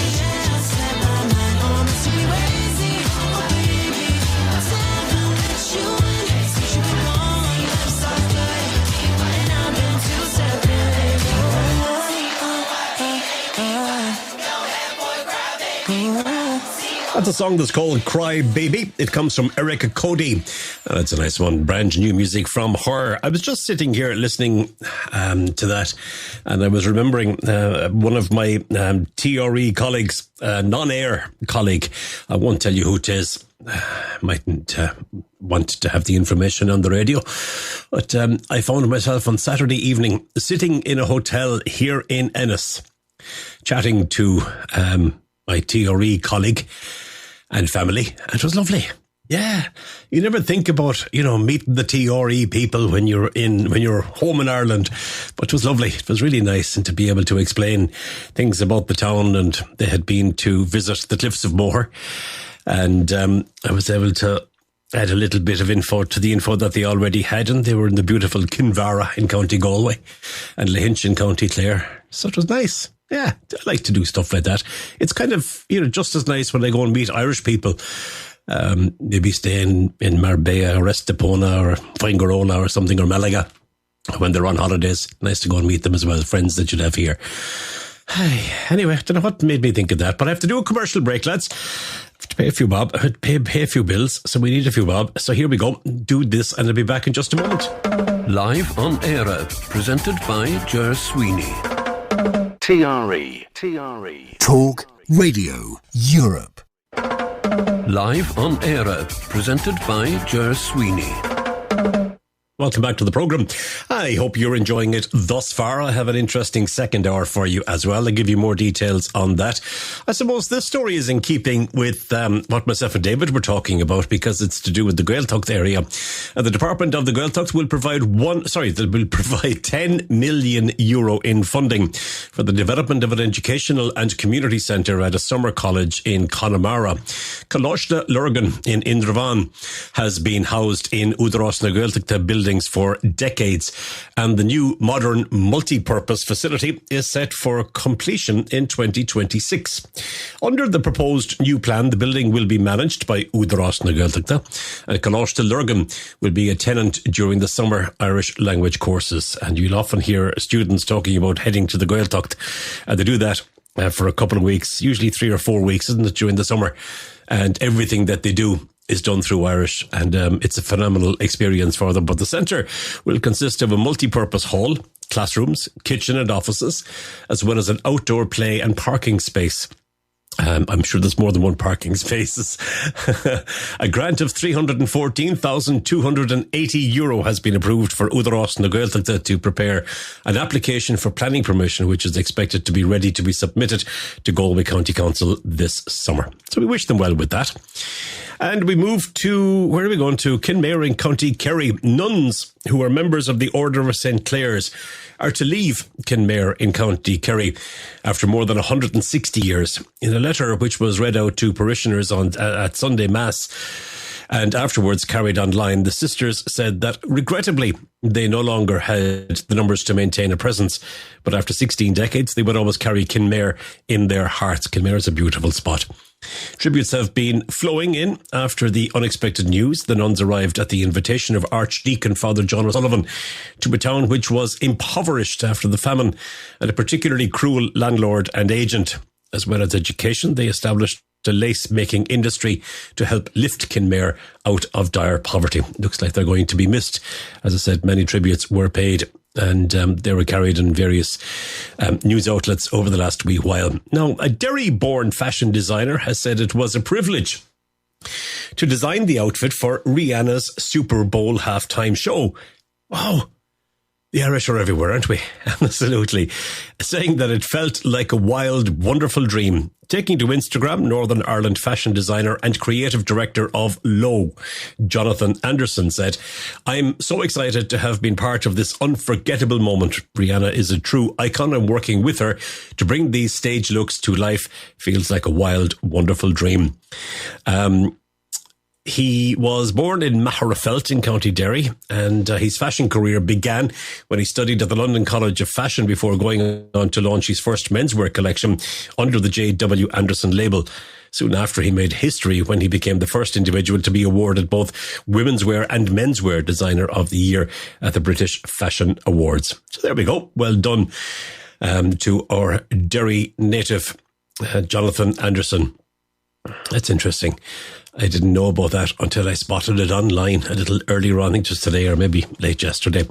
You just set my mind on. Must have been crazy, oh baby, to ever let you in. Since you've been gone, life's so good, and I've been too stepping, baby. That's a song that's called Cry Baby. It comes from Erica Cody. And it's a nice one. Brand new music from her. I was just sitting here listening to that, and I was remembering one of my TRE colleagues, non-air colleague. I won't tell you who it is. Mightn't want to have the information on the radio. But I found myself on Saturday evening sitting in a hotel here in Ennis, chatting to my TRE colleague and family. And it was lovely. Yeah. You never think about, meeting the TRE people when you're home in Ireland. But it was lovely. It was really nice, and to be able to explain things about the town. And they had been to visit the Cliffs of Moher. And I was able to add a little bit of info to the info that they already had. And they were in the beautiful Kinvara in County Galway and Lahinch in County Clare. So it was nice. Yeah, I like to do stuff like that. It's kind of, just as nice when I go and meet Irish people. Maybe staying in Marbella or Estepona or Fuengirola or something, or Malaga when they're on holidays. Nice to go and meet them as well, friends that you'd have here. Anyway, I don't know what made me think of that, but I have to do a commercial break, lads. I have to pay a few bob, pay a few bills, so we need a few bob. So here we go. Do this and I'll be back in just a moment. Live on Eire, presented by Ger Sweeney. TRE. Talk Radio Europe. Live on Eire, presented by Ger Sweeney. Welcome back to the programme. I hope you're enjoying it thus far. I have an interesting second hour for you as well. I'll give you more details on that. I suppose this story is in keeping with what myself and David were talking about, because it's to do with the Gaeltacht area. The Department of the Gaeltacht will provide 10 million euro in funding for the development of an educational and community centre at a summer college in Connemara. Coláiste Lurgan in Indravan has been housed in Údarás na Gaeltachta buildings for decades, and the new modern multi-purpose facility is set for completion in 2026. Under the proposed new plan, the building will be managed by Údarás na Gaeltachta, and Coláiste Lurgan will be a tenant during the summer Irish language courses. And you'll often hear students talking about heading to the Gaeltacht, and they do that for a couple of weeks, usually 3 or 4 weeks, isn't it, during the summer? And everything that they do is done through Irish, and it's a phenomenal experience for them. But the centre will consist of a multi-purpose hall, classrooms, kitchen and offices, as well as an outdoor play and parking space. I'm sure there's more than one parking spaces. A grant of €314,280 has been approved for Údarás na Gaeltachta to prepare an application for planning permission, which is expected to be ready to be submitted to Galway County Council this summer. So we wish them well with that. And we move to, where are we going to? Kinmare in County Kerry. Nuns who are members of the Order of St. Clare's are to leave Kinmare in County Kerry after more than 160 years. In a letter which was read out to parishioners at Sunday Mass and afterwards carried online, the sisters said that regrettably they no longer had the numbers to maintain a presence, but after 16 decades they would always carry Kinmare in their hearts. Kinmare is a beautiful spot. Tributes have been flowing in after the unexpected news. The nuns arrived at the invitation of Archdeacon Father John O'Sullivan to a town which was impoverished after the famine and a particularly cruel landlord and agent. As well as education, they established a lace-making industry to help lift Kinmare out of dire poverty. Looks like they're going to be missed. As I said, many tributes were paid and they were carried in various news outlets over the last wee while. Now, a Derry-born fashion designer has said it was a privilege to design the outfit for Rihanna's Super Bowl halftime show. Wow. The Irish are everywhere, aren't we? Absolutely. Saying that it felt like a wild, wonderful dream. Taking to Instagram, Northern Ireland fashion designer and creative director of Low, Jonathan Anderson, said, "I'm so excited to have been part of this unforgettable moment. Rihanna is a true icon, and working with her to bring these stage looks to life feels like a wild, wonderful dream." He was born in Magherafelt in County Derry, and his fashion career began when he studied at the London College of Fashion before going on to launch his first menswear collection under the J.W. Anderson label. Soon after, he made history when he became the first individual to be awarded both Women's Wear and Menswear Designer of the Year at the British Fashion Awards. So there we go. Well done to our Derry native, Jonathan Anderson. That's interesting. I didn't know about that until I spotted it online a little earlier on, I think just today or maybe late yesterday.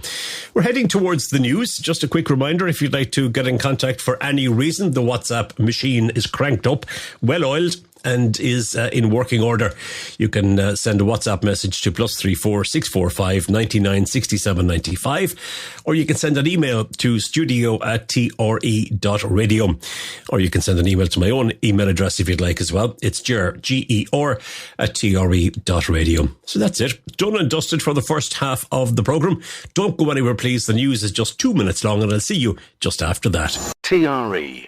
We're heading towards the news. Just a quick reminder, if you'd like to get in contact for any reason, the WhatsApp machine is cranked up, well oiled, and is in working order. You can send a WhatsApp message to +34 645 99 67 95, or you can send an email to studio@tre.radio, or you can send an email to my own email address if you'd like as well. It's Ger, G-E-R, @tre.radio. So that's it. Done and dusted for the first half of the programme. Don't go anywhere, please. The news is just 2 minutes long, and I'll see you just after that. TRE.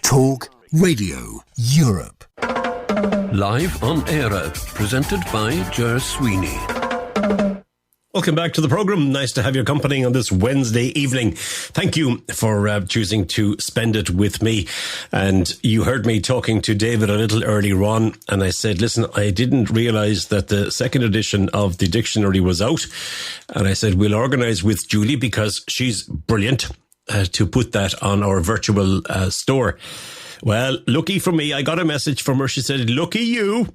Talk Radio Europe. Live on Eire, presented by Ger Sweeney. Welcome back to the programme. Nice to have your company on this Wednesday evening. Thank you for choosing to spend it with me. And you heard me talking to David a little earlier on, and I said, listen, I didn't realise that the second edition of the dictionary was out. And I said, we'll organise with Julie because she's brilliant to put that on our virtual store. Well, lucky for me, I got a message from her. She said, lucky you.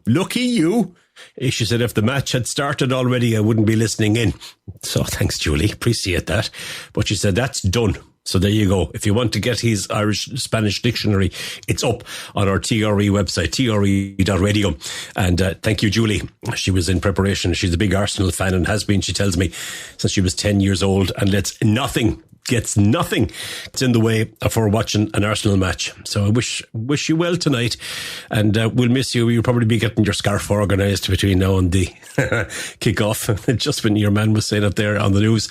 She said, if the match had started already, I wouldn't be listening in. So thanks, Julie. Appreciate that. But she said, that's done. So there you go. If you want to get his Irish-Spanish dictionary, it's up on our TRE website, tre.radio. And thank you, Julie. She was in preparation. She's a big Arsenal fan and has been, she tells me, since she was 10 years old, and gets nothing it's in the way for watching an Arsenal match. So I wish you well tonight, and we'll miss you. You'll probably be getting your scarf organised between now and the kick-off. Just when your man was saying it there on the news,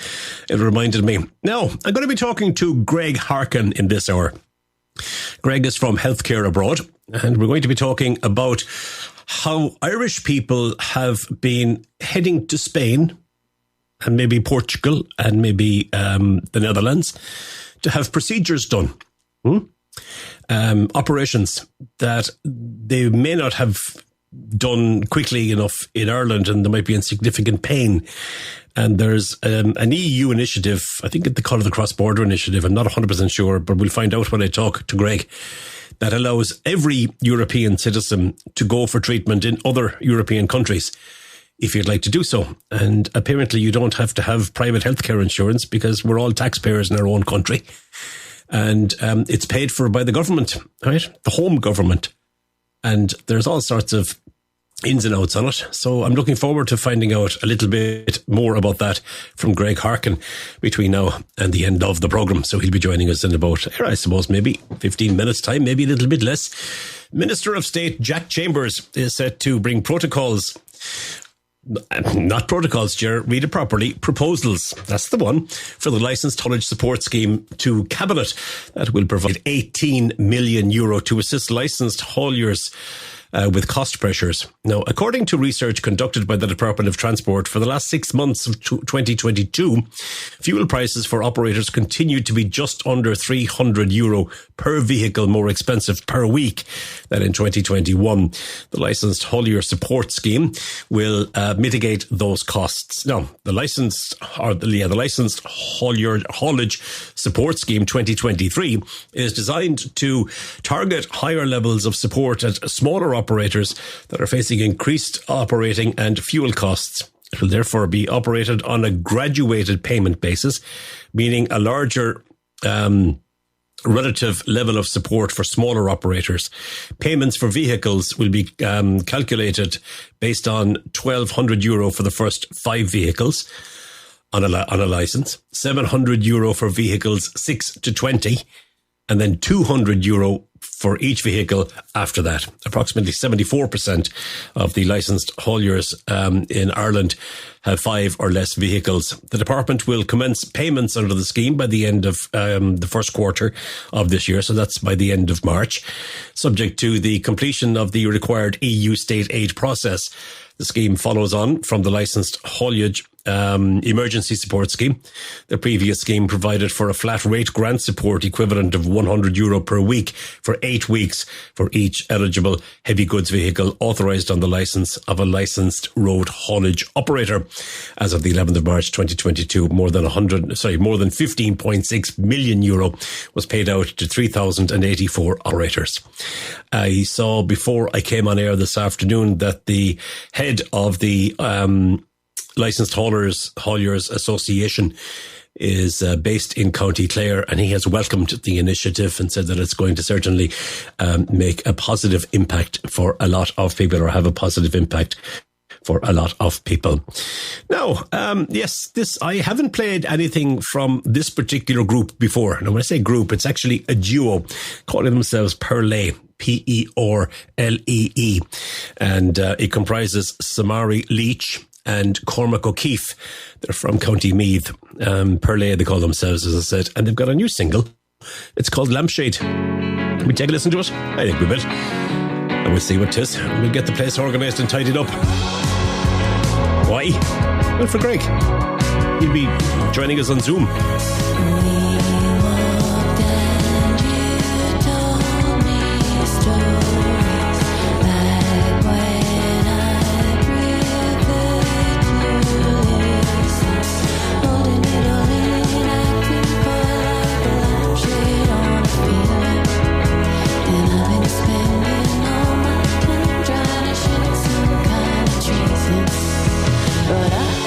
it reminded me. Now, I'm going to be talking to Greg Harkin in this hour. Greg is from Healthcare Abroad, and we're going to be talking about how Irish people have been heading to Spain and maybe Portugal and maybe the Netherlands to have procedures done. Operations that they may not have done quickly enough in Ireland, and they might be in significant pain. And there's an EU initiative, I think they call it the Cross-Border Initiative, I'm not 100% sure, but we'll find out when I talk to Greg, that allows every European citizen to go for treatment in other European countries if you'd like to do so. And apparently you don't have to have private healthcare insurance because we're all taxpayers in our own country. And it's paid for by the government, right? The home government. And there's all sorts of ins and outs on it. So I'm looking forward to finding out a little bit more about that from Greg Harkin between now and the end of the programme. So he'll be joining us in about, I suppose, maybe 15 minutes time, maybe a little bit less. Minister of State Jack Chambers is set to bring protocols. Not protocols, Ger, read it properly. Proposals, that's the one, for the licensed haulage support scheme to Cabinet. That will provide €18 million to assist licensed hauliers with cost pressures. Now, according to research conducted by the Department of Transport for the last 6 months of 2022, fuel prices for operators continued to be just under €300 per vehicle more expensive per week than in 2021. The licensed haulier support scheme will mitigate those costs. Now, the licensed haulage support scheme 2023 is designed to target higher levels of support at smaller operators that are facing increased operating and fuel costs. It will therefore be operated on a graduated payment basis, meaning a larger relative level of support for smaller operators. Payments for vehicles will be calculated based on €1,200 for the first 5 vehicles on a license, €700 for vehicles 6 to 20, and then €200 for each vehicle after that. Approximately 74% of the licensed hauliers in Ireland have 5 or less vehicles. The department will commence payments under the scheme by the end of the first quarter of this year, so that's by the end of March, subject to the completion of the required EU state aid process. The scheme follows on from the licensed haulage emergency support scheme. The previous scheme provided for a flat rate grant support equivalent of €100 per week for 8 weeks for each eligible heavy goods vehicle authorised on the licence of a licensed road haulage operator. As of the 11th of March 2022, more than €15.6 million was paid out to 3,084 operators. I saw before I came on air this afternoon that the head of the Licensed Hauliers Association is based in County Clare, and he has welcomed the initiative and said that it's going to certainly make a positive impact for a lot of people, or have a positive impact for a lot of people. Now, I haven't played anything from this particular group before. Now, when I say group, it's actually a duo calling themselves Perlee. Perlee. And it comprises Samari Leach and Cormac O'Keefe. They're from County Meath. Perlee, they call themselves, as I said, and they've got a new single. It's called Lampshade. Can we take a listen to it? I think we will. And we'll see what it is. We'll get the place organised and tidied up. Why? Well, for Greg. He'll be joining us on Zoom. But I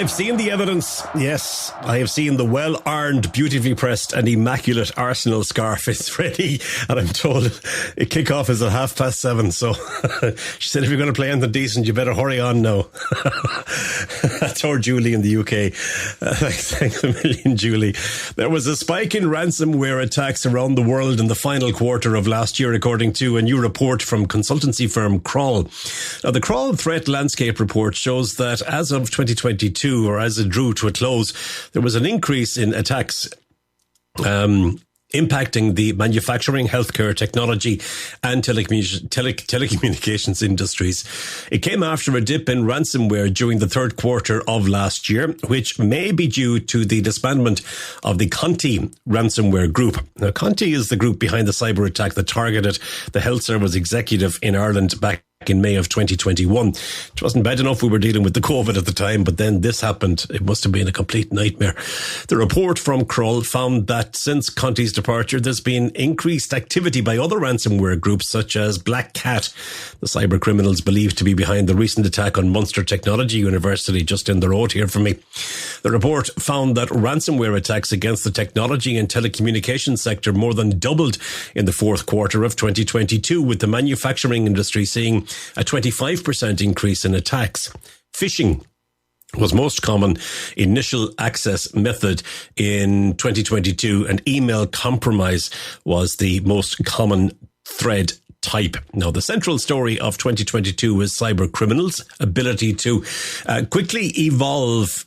I've seen the evidence. Yes, I have seen the well-earned, beautifully pressed and immaculate Arsenal scarf. It's ready, and I'm told it kick-off is at 7:30. So she said, if you're going to play anything decent, you better hurry on now. That's our Julie in the UK. Thanks a million, Julie. There was a spike in ransomware attacks around the world in the final quarter of last year, according to a new report from consultancy firm Kroll. Now, the Kroll Threat Landscape report shows that as of 2022, or as it drew to a close, there was an increase in attacks impacting the manufacturing, healthcare, technology and telecommunications industries. It came after a dip in ransomware during the third quarter of last year, which may be due to the disbandment of the Conti ransomware group. Now, Conti is the group behind the cyber attack that targeted the health service executive in Ireland back in May of 2021. It wasn't bad enough we were dealing with the COVID at the time, but then this happened. It must have been a complete nightmare. The report from Kroll found that since Conti's departure, there's been increased activity by other ransomware groups such as Black Cat, the cyber criminals believed to be behind the recent attack on Munster Technology University just in the road here from me. The report found that ransomware attacks against the technology and telecommunications sector more than doubled in the fourth quarter of 2022, with the manufacturing industry seeing a 25% increase in attacks. Phishing was most common initial access method in 2022, and email compromise was the most common threat type. Now, the central story of 2022 was cyber criminals' ability to quickly evolve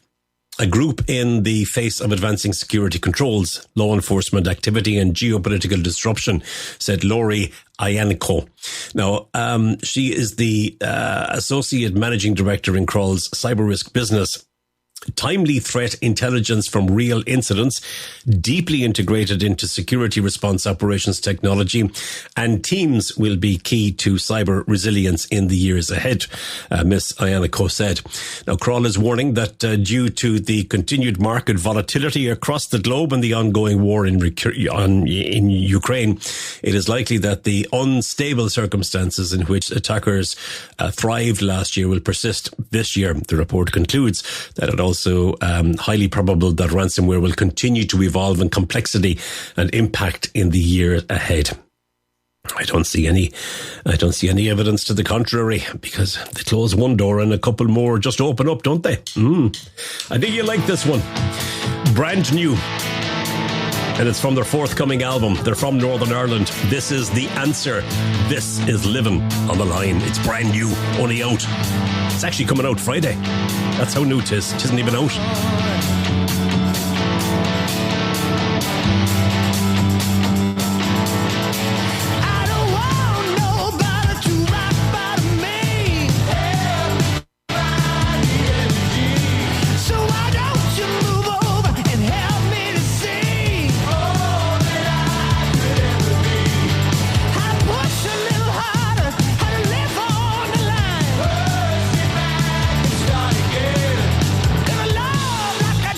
a group in the face of advancing security controls, law enforcement activity and geopolitical disruption, said Laurie Iannico. Now, she is the Associate Managing Director in Kroll's Cyber Risk Business. Timely threat intelligence from real incidents, deeply integrated into security response operations technology, and teams will be key to cyber resilience in the years ahead, Ms. Iannico said. Now, Kroll is warning that due to the continued market volatility across the globe and the ongoing war in Ukraine, it is likely that the unstable circumstances in which attackers thrived last year will persist this year. The report concludes that it also highly probable that ransomware will continue to evolve in complexity and impact in the year ahead. I don't see any evidence to the contrary, because they close one door and a couple more just open up, don't they? I think you like this one. Brand new. And it's from their forthcoming album. They're from Northern Ireland. This is The Answer. This is Living on the Line. It's brand new, only out. It's actually coming out Friday. That's how new it is. It isn't even out. Like I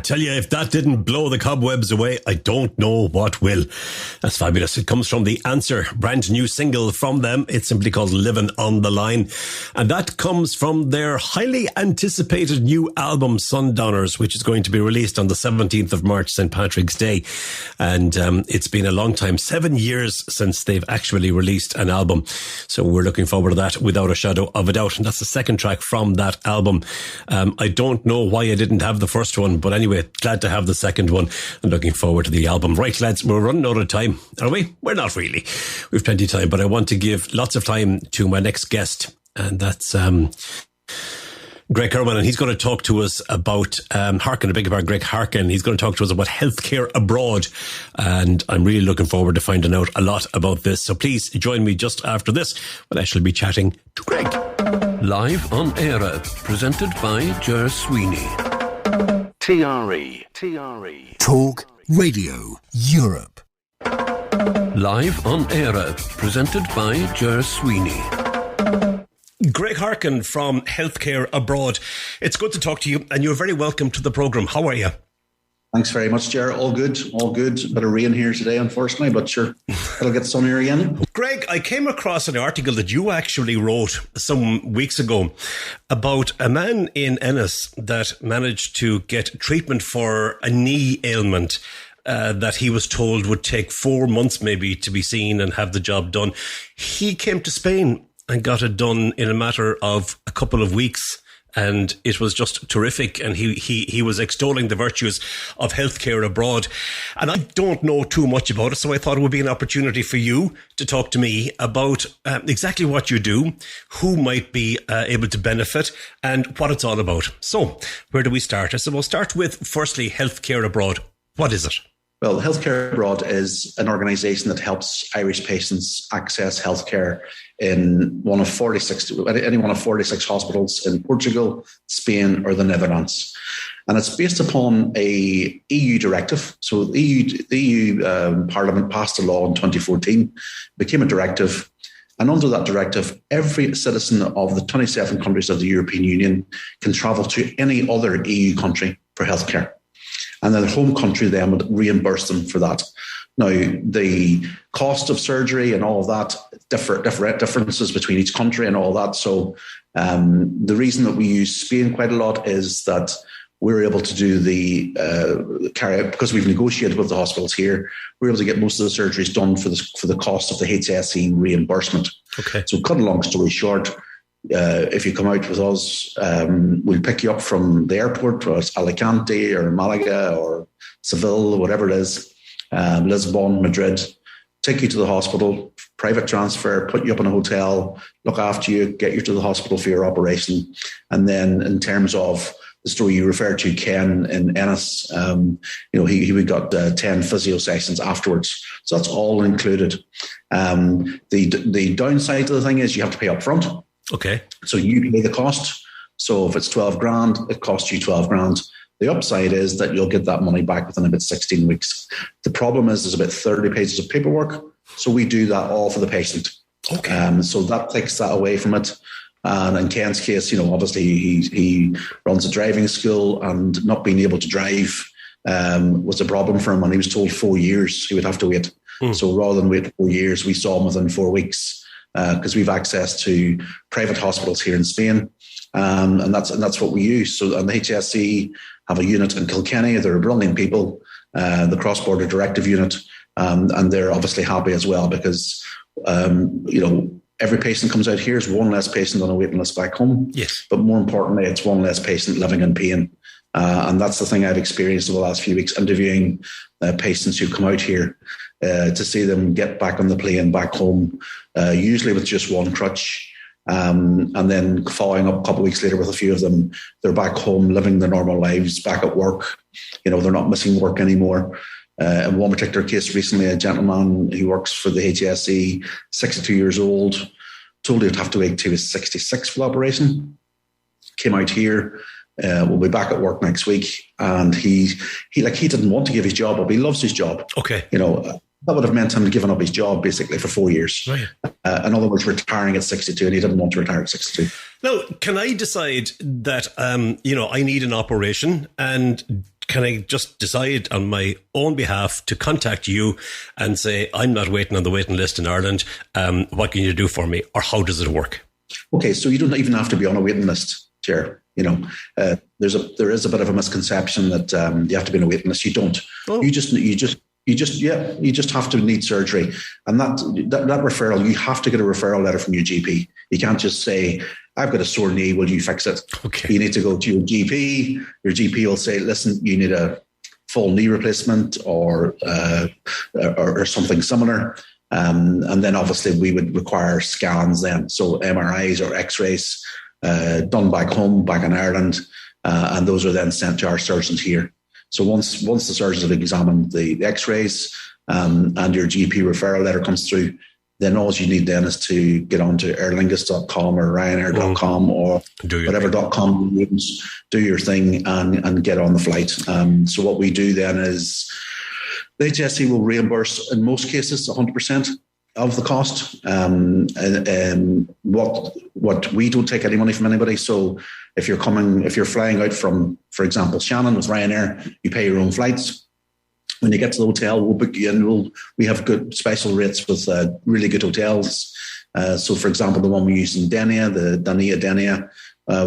tell you, if that didn't blow the cobwebs away, I don't know what will. That's fabulous. It comes from The Answer, brand new single from them. It's simply called Living on the Line. And that comes from their highly anticipated new album, Sundowners, which is going to be released on the 17th of March, St. Patrick's Day. And it's been a long time, 7 years since they've actually released an album. So we're looking forward to that without a shadow of a doubt. And that's the second track from that album. I don't know why I didn't have the first one, but anyway, glad to have the second one and looking forward to the album. Right, lads, we're running out of time, are we? We're not really. We've plenty of time, but I want to give lots of time to my next guest, and that's Greg Irwin, and he's going to talk to us about Harkin, a big part, Greg Harkin. He's going to talk to us about healthcare abroad, and I'm really looking forward to finding out a lot about this. So please join me just after this when I shall be chatting to Greg. Live on Eire, presented by Ger Sweeney. TRE. Talk Radio Europe. Live on Eire, presented by Ger Sweeney. Greg Harkin from Healthcare Abroad. It's good to talk to you, and you're very welcome to the programme. How are you? Thanks very much, Ger. All good. Bit of rain here today, unfortunately, but sure, it'll get sunnier again. Greg, I came across an article that you actually wrote some weeks ago about a man in Ennis that managed to get treatment for a knee ailment that he was told would take 4 months maybe to be seen and have the job done. He came to Spain and got it done in a matter of a couple of weeks. And it was just terrific. And he was extolling the virtues of healthcare abroad. And I don't know too much about it, so I thought it would be an opportunity for you to talk to me about exactly what you do, who might be able to benefit, and what it's all about. So, where do we start? So we'll start with, firstly, healthcare abroad. What is it? Well, Healthcare Abroad is an organisation that helps Irish patients access healthcare in any one of 46 hospitals in Portugal, Spain, or the Netherlands. And it's based upon a EU directive. So the EU Parliament passed a law in 2014, became a directive. And under that directive, every citizen of the 27 countries of the European Union can travel to any other EU country for healthcare. And then the home country then would reimburse them for that. Now, the cost of surgery and all of that, differences between each country and all that. So the reason that we use Spain quite a lot is that we're able to do the carry out, because we've negotiated with the hospitals here, we're able to get most of the surgeries done for the cost of the HSE reimbursement. Okay. So cut a long story short, if you come out with us, we'll pick you up from the airport, whether it's Alicante or Malaga or Seville, whatever it is, Lisbon, Madrid, take you to the hospital, private transfer, put you up in a hotel, look after you, get you to the hospital for your operation. And then in terms of the story you referred to, Ken in Ennis, we got 10 physio sessions afterwards. So that's all included. The downside of the thing is you have to pay up front. Okay. So you pay the cost. So if it's 12 grand, it costs you 12 grand. The upside is that you'll get that money back within about 16 weeks. The problem is there's about 30 pages of paperwork. So we do that all for the patient. Okay. So that takes that away from it. And in Ken's case, obviously he runs a driving school, and not being able to drive was a problem for him. And he was told 4 years he would have to wait. So rather than wait 4 years, we saw him within 4 weeks. Because we've access to private hospitals here in Spain, and that's what we use. So, and the HSE have a unit in Kilkenny. They're brilliant people, the cross-border directive unit, and they're obviously happy as well because every patient comes out here is one less patient on a waiting list back home. Yes, but more importantly, it's one less patient living in pain, and that's the thing I've experienced over the last few weeks interviewing patients who come out here. To see them get back on the plane back home, usually with just one crutch, and then following up a couple of weeks later with a few of them, they're back home living their normal lives, back at work. They're not missing work anymore. In one particular case recently, a gentleman who works for the HSE, 62 years old, told he'd have to wait till he was 66 for the operation. Came out here. We'll be back at work next week, and he didn't want to give his job up. He loves his job. Okay, that would have meant him giving up his job basically for 4 years. Right. In other words, retiring at 62, and he didn't want to retire at 62. Now, can I decide that I need an operation, and can I just decide on my own behalf to contact you and say, I'm not waiting on the waiting list in Ireland. What can you do for me? Or how does it work? Okay, so you don't even have to be on a waiting list, Ger. You know, there is a bit of a misconception that you have to be on a waiting list. You don't. Oh. You just have to need surgery, and that referral, you have to get a referral letter from your GP. You can't just say, I've got a sore knee, will you fix it? Okay. You need to go to your GP. Your GP will say, listen, you need a full knee replacement or something similar. And then obviously we would require scans then. So MRIs or X-rays done back home, back in Ireland. And those are then sent to our surgeons here. So once the surgeons have examined the X-rays and your GP referral letter comes through, then all you need then is to get onto aerlingus.com or ryanair.com or whatever.com you use, do your thing and get on the flight. So what we do then is the HSE will reimburse, in most cases, 100% of the cost. What we don't take any money from anybody. So if you're flying out from, for example, Shannon with Ryanair, you pay your own flights. When you get to the hotel, we'll book you in. We have good special rates with really good hotels. So, for example, the one we use in Denia, the Denia,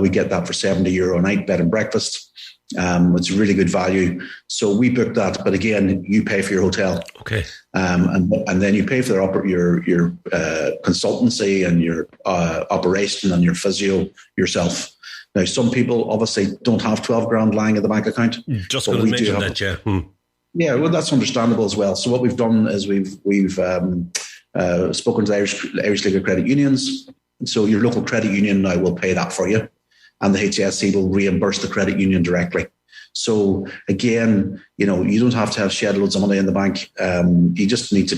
we get that for €70 a night, bed and breakfast. It's really good value. So we book that, but again, you pay for your hotel. Okay. And then you pay for your consultancy and your operation and your physio yourself. Now, some people obviously don't have 12 grand lying in the bank account. Just going to mention that, yeah. Yeah, well, that's understandable as well. So what we've done is we've spoken to the Irish League of Credit Unions. So your local credit union now will pay that for you, and the HSE will reimburse the credit union directly. So again, you don't have to have shed loads of money in the bank. You just need to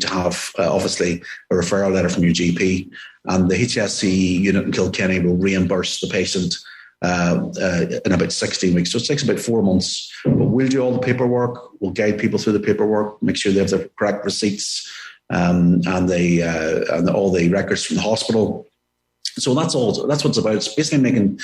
have obviously a referral letter from your GP, and the HSE unit in Kilkenny will reimburse the patient in about 16 weeks. So it takes about 4 months. But we'll do all the paperwork. We'll guide people through the paperwork, make sure they have the correct receipts and all the records from the hospital. So that's all. That's what it's about. It's basically making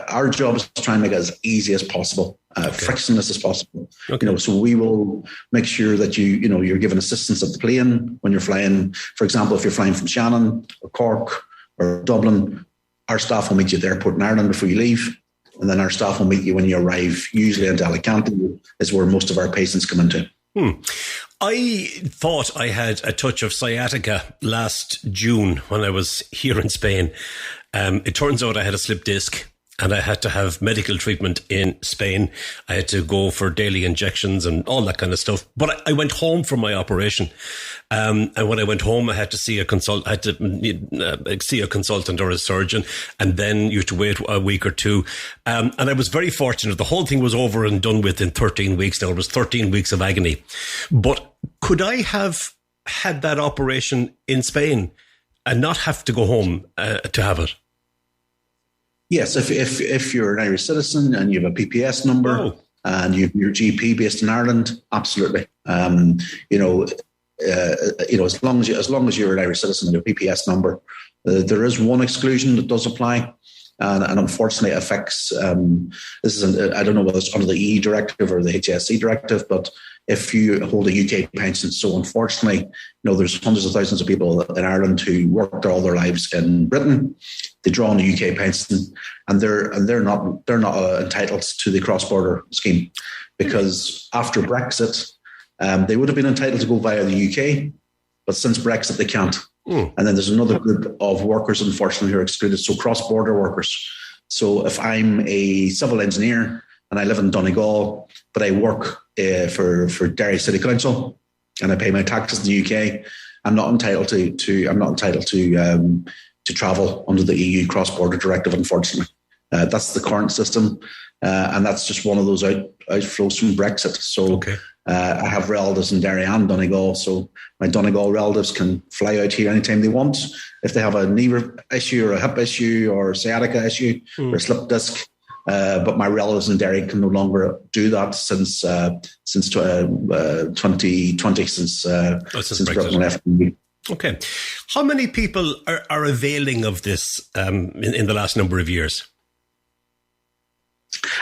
our job is to try and make it as easy as possible, frictionless as possible. Okay. So we will make sure that you're given assistance at the plane when you're flying. For example, if you're flying from Shannon or Cork or Dublin, our staff will meet you at the airport in Ireland before you leave. And then our staff will meet you when you arrive, usually into Alicante, is where most of our patients come into. I thought I had a touch of sciatica last June when I was here in Spain. It turns out I had a slip disc and I had to have medical treatment in Spain. I had to go for daily injections and all that kind of stuff. But I went home from my operation. And when I went home, I had to see a consultant or a surgeon, and then you had to wait a week or two. And I was very fortunate. The whole thing was over and done with in 13 weeks. Now, it was 13 weeks of agony. But could I have had that operation in Spain and not have to go home to have it? Yes, if you're an Irish citizen and you have a PPS number and you have your GP based in Ireland, absolutely. As long as you're an Irish citizen and a PPS number, there is one exclusion that does apply, and unfortunately it affects. I don't know whether it's under the EU directive or the HSE directive, but if you hold a UK pension, so unfortunately, there's hundreds of thousands of people in Ireland who worked all their lives in Britain. They draw on a UK pension, and they're not entitled to the cross-border scheme, because after Brexit, they would have been entitled to go via the UK, but since Brexit they can't. And then there's another group of workers, unfortunately, who are excluded. So cross-border workers. So if I'm a civil engineer and I live in Donegal, but I work for Derry City Council and I pay my taxes in the UK, I'm not entitled to travel under the EU cross-border directive, unfortunately. That's the current system, and that's just one of those outflows from Brexit. So I have relatives in Derry and Donegal, so my Donegal relatives can fly out here anytime they want. If they have a knee issue or a hip issue or a sciatica issue or a slip disc, but my relatives in Derry can no longer do that since 2020, since Britain left. Okay. How many people are availing of this in the last number of years?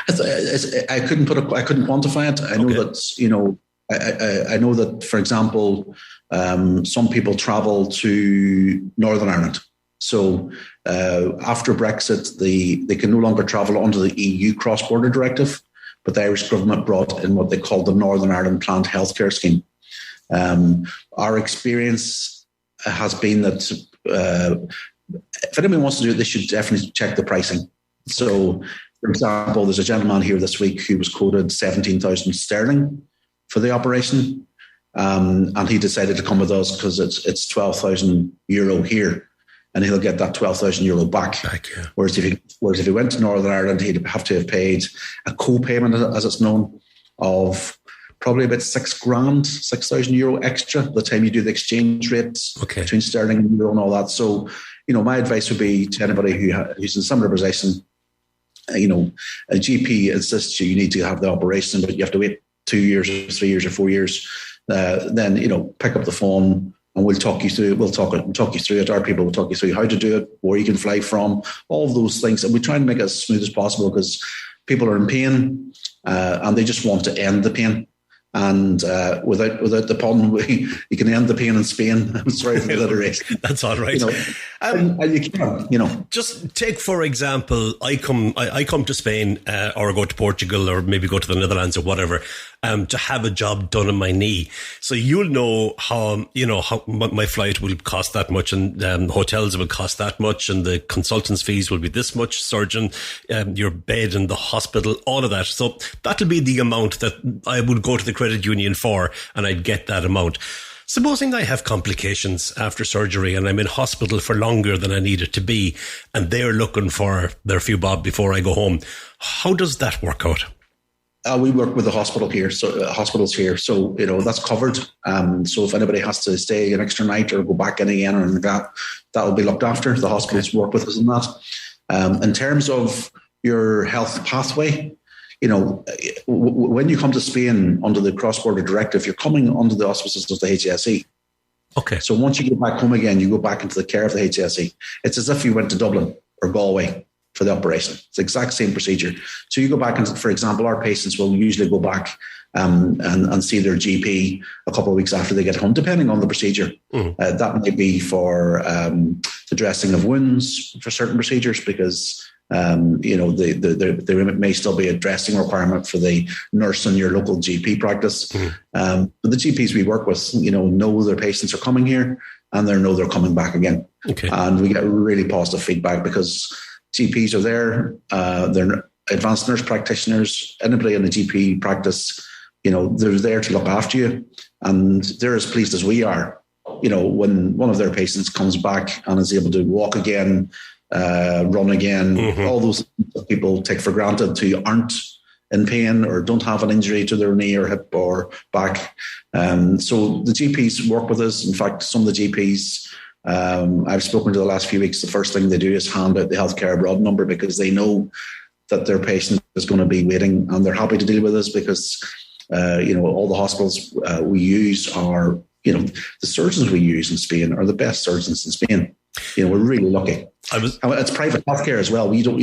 I couldn't quantify it. I know that, I know that, for example, some people travel to Northern Ireland. So after Brexit, they can no longer travel under the EU cross-border directive, but the Irish government brought in what they call the Northern Ireland Planned Healthcare Scheme. Our experience has been that if anyone wants to do it, they should definitely check the pricing. So, for example, there's a gentleman here this week who was quoted 17,000 sterling for the operation, and he decided to come with us because it's 12,000 euro here, and he'll get that 12,000 euro back. Yeah. Whereas if he went to Northern Ireland, he'd have to have paid a co-payment, as it's known, of probably about €6,000 extra the time you do the exchange rates between sterling and euro and all that. So, my advice would be to anybody who's in a similar position, a GP insists you need to have the operation, but you have to wait 2 years or 3 years or 4 years. Then, pick up the phone and we'll talk you through it. We'll talk you through it. Our people will talk you through how to do it, where you can fly from, all of those things. And we try and make it as smooth as possible because people are in pain and they just want to end the pain. And without the pun, you can end the pain in Spain. I'm sorry for the alliteration. That's all right. And you can, Just take, for example, I come to Spain or go to Portugal or maybe go to the Netherlands or whatever to have a job done on my knee. So you'll know how my flight will cost that much, and hotels will cost that much, and the consultant's fees will be this much, surgeon, your bed in the hospital, all of that. So that'll be the amount that I would go to the credit union for, and I'd get that amount. Supposing I have complications after surgery and I'm in hospital for longer than I needed to be, and they're looking for their few bob before I go home, how does that work out? We work with the hospital here, hospitals here, so that's covered. So if anybody has to stay an extra night or go back in again or that will be looked after. The hospitals work with us on that. In terms of your health pathway, when you come to Spain under the cross-border directive, you're coming under the auspices of the HSE. Okay. So once you go back home again, you go back into the care of the HSE. It's as if you went to Dublin or Galway for the operation. It's the exact same procedure. So you go back, and for example, our patients will usually go back and see their GP a couple of weeks after they get home, depending on the procedure. That may be for the dressing of wounds for certain procedures, because there may still be a dressing requirement for the nurse in your local GP practice. But the GPs we work with, know their patients are coming here and they know they're coming back again. Okay. And we get really positive feedback because GPs are there. They're advanced nurse practitioners. Anybody in the GP practice, they're there to look after you, and they're as pleased as we are. When one of their patients comes back and is able to walk again, run again, all those things that people take for granted who aren't in pain or don't have an injury to their knee or hip or back. So the GPs work with us. In fact, some of the GPs I've spoken to the last few weeks, the first thing they do is hand out the healthcare abroad number, because they know that their patient is going to be waiting, and they're happy to deal with us because, all the hospitals we use are, the surgeons we use in Spain are the best surgeons in Spain. We're really lucky. It's private healthcare as well. We don't,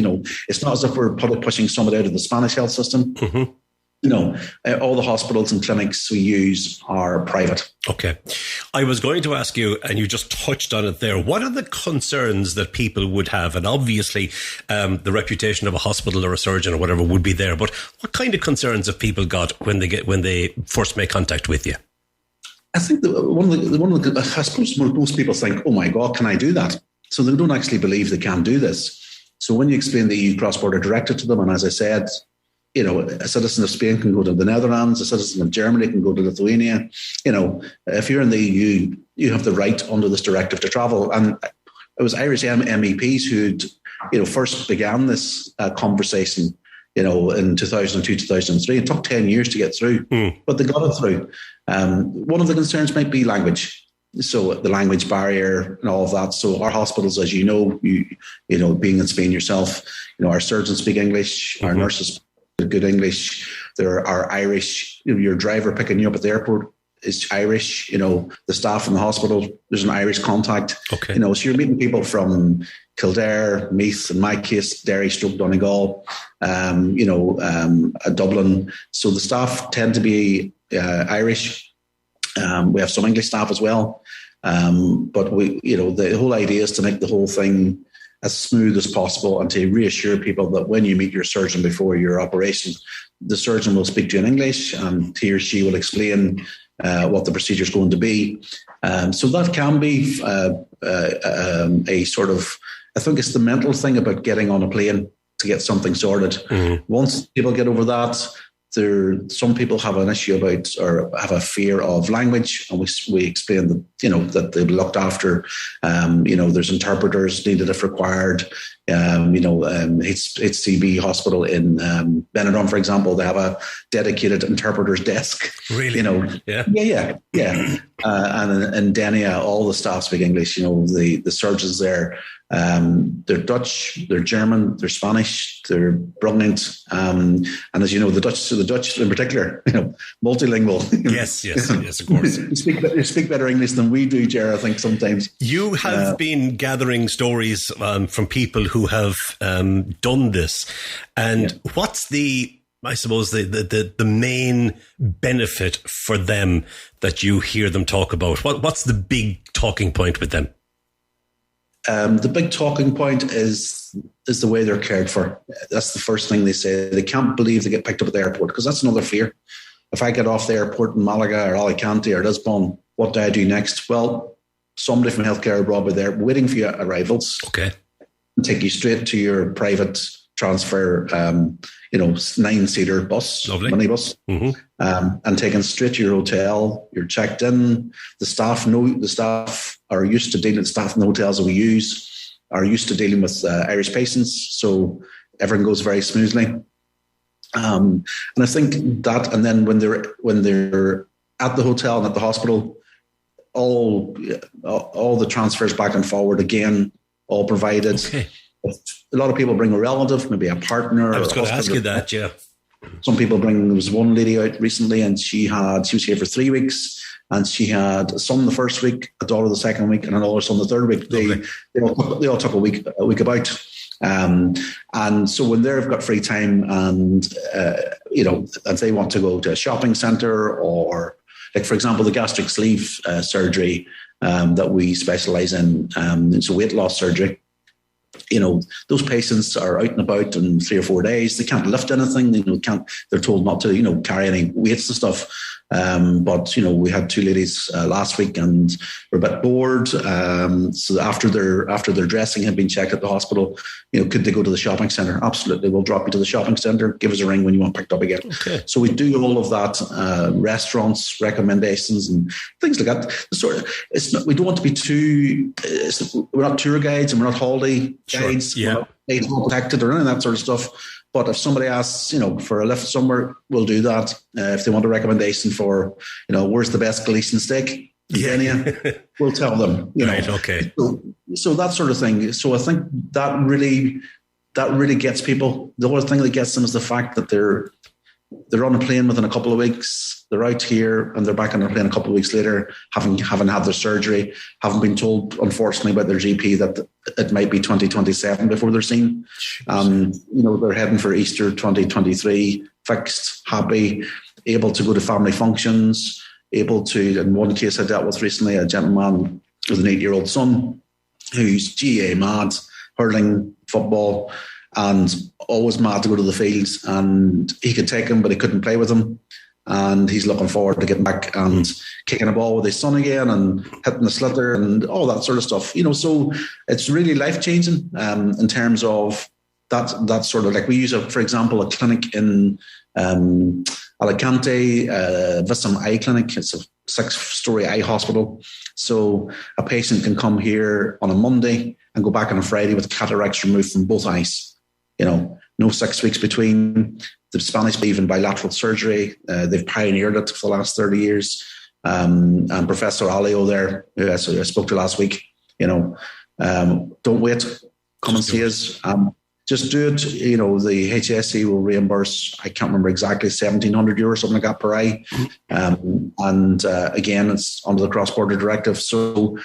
it's not as if we're pushing somebody out of the Spanish health system. All the hospitals and clinics we use are private. Okay. I was going to ask you, and you just touched on it there, what are the concerns that people would have? And obviously, the reputation of a hospital or a surgeon or whatever would be there, but what kind of concerns have people got when they first make contact with you? I think I suppose most people think, oh my God, can I do that? So they don't actually believe they can do this. So when you explain the EU cross-border directive to them, and as I said, a citizen of Spain can go to the Netherlands, a citizen of Germany can go to Lithuania. If you're in the EU, you have the right under this directive to travel. And it was Irish MEPs who'd, first began this conversation, in 2002, 2003. It took 10 years to get through, but they got it through. One of the concerns might be language. So the language barrier and all of that. So our hospitals, as you know, being in Spain yourself, our surgeons speak English, our nurses speak good English. There are Irish, your driver picking you up at the airport is Irish. The staff in the hospital, there's an Irish contact. Okay. So you're meeting people from Kildare, Meath, in my case, Derry, Donegal, Dublin. So the staff tend to be Irish. We have some English staff as well. But the whole idea is to make the whole thing as smooth as possible and to reassure people that when you meet your surgeon before your operation, the surgeon will speak to you in English and he or she will explain what the procedure is going to be. So that can be a sort of, I think it's the mental thing about getting on a plane to get something sorted. Mm-hmm. Once people get over that, some people have an issue about or have a fear of language, and we explain that that they'll be looked after. There's interpreters needed if required. HCB hospital in Benidorm, for example, they have a dedicated interpreter's desk. Really? Yeah. And in Denia, all the staff speak English. The surgeons there, they're Dutch, they're German, they're Spanish, they're brilliant. And as you know, the Dutch in particular, multilingual. Yes, of course. You speak better English than we do, Ger, I think sometimes. You have been gathering stories from people who have done this. And what's the main benefit for them that you hear them talk about? What's the big talking point with them? The big talking point is the way they're cared for. That's the first thing they say. They can't believe they get picked up at the airport, because that's another fear. If I get off the airport in Malaga or Alicante or Lisbon, what do I do next? Well, somebody from healthcare abroad will be there waiting for you at arrivals. Okay. And take you straight to your private transfer, 9-seater bus, minibus, and taken straight to your hotel. You're checked in. The staff are used to dealing with staff in the hotels that we use, are used to dealing with Irish patients, so everything goes very smoothly. And I think that, and then when they're at the hotel and at the hospital, all the transfers back and forward again, all provided. Okay. A lot of people bring a relative, maybe a partner. I was going to ask you that, yeah. Some people bring. There was one lady out recently, and she was here for 3 weeks, and she had a son the first week, a daughter the second week, and another son the third week. They all took a week about. And so when they've got free time and if they want to go to a shopping centre, or like, for example, the gastric sleeve surgery that we specialise in, it's a weight loss surgery. Those patients are out and about in 3 or 4 days. They can't lift anything. They're told not to, carry any weights and stuff. But we had 2 ladies last week, and were a bit bored. So after their dressing had been checked at the hospital, could they go to the shopping centre? Absolutely, we'll drop you to the shopping centre. Give us a ring when you want picked up again. Okay. So we do all of that, restaurants, recommendations, and things like that. We don't want to be too. We're not tour guides and we're not holiday guides. Yeah. We're not protected or any of that sort of stuff. But if somebody asks, for a lift somewhere, we'll do that. If they want a recommendation for, where's the best Galician steak in Kenya, we'll tell them. Right, okay. So that sort of thing. So I think that really gets people. The other thing that gets them is the fact that they're on a plane within a couple of weeks. They're out here and they're back on their plane a couple of weeks later, haven't had their surgery, haven't been told, unfortunately, by their GP that it might be 2027 before they're seen. They're heading for Easter 2023, fixed, happy, able to go to family functions, able to, in one case I dealt with recently, a gentleman with an 8-year-old son who's GA mad, hurling, football, and always mad to go to the fields, and he could take him, but he couldn't play with him. And he's looking forward to getting back and kicking a ball with his son again and hitting the sliotar and all that sort of stuff. So it's really life-changing in terms of that sort of, like, we use, for example, a clinic in Alicante, Visum Eye Clinic. It's a 6-story eye hospital. So a patient can come here on a Monday and go back on a Friday with cataracts removed from both eyes. No 6 weeks between. The Spanish believe in bilateral surgery. They've pioneered it for the last 30 years. And Professor Alio there, who I spoke to last week, don't wait. Come and see us. just do it. You know, the HSE will reimburse, I can't remember exactly, €1,700, something like that per eye. Again, it's under the cross-border directive. So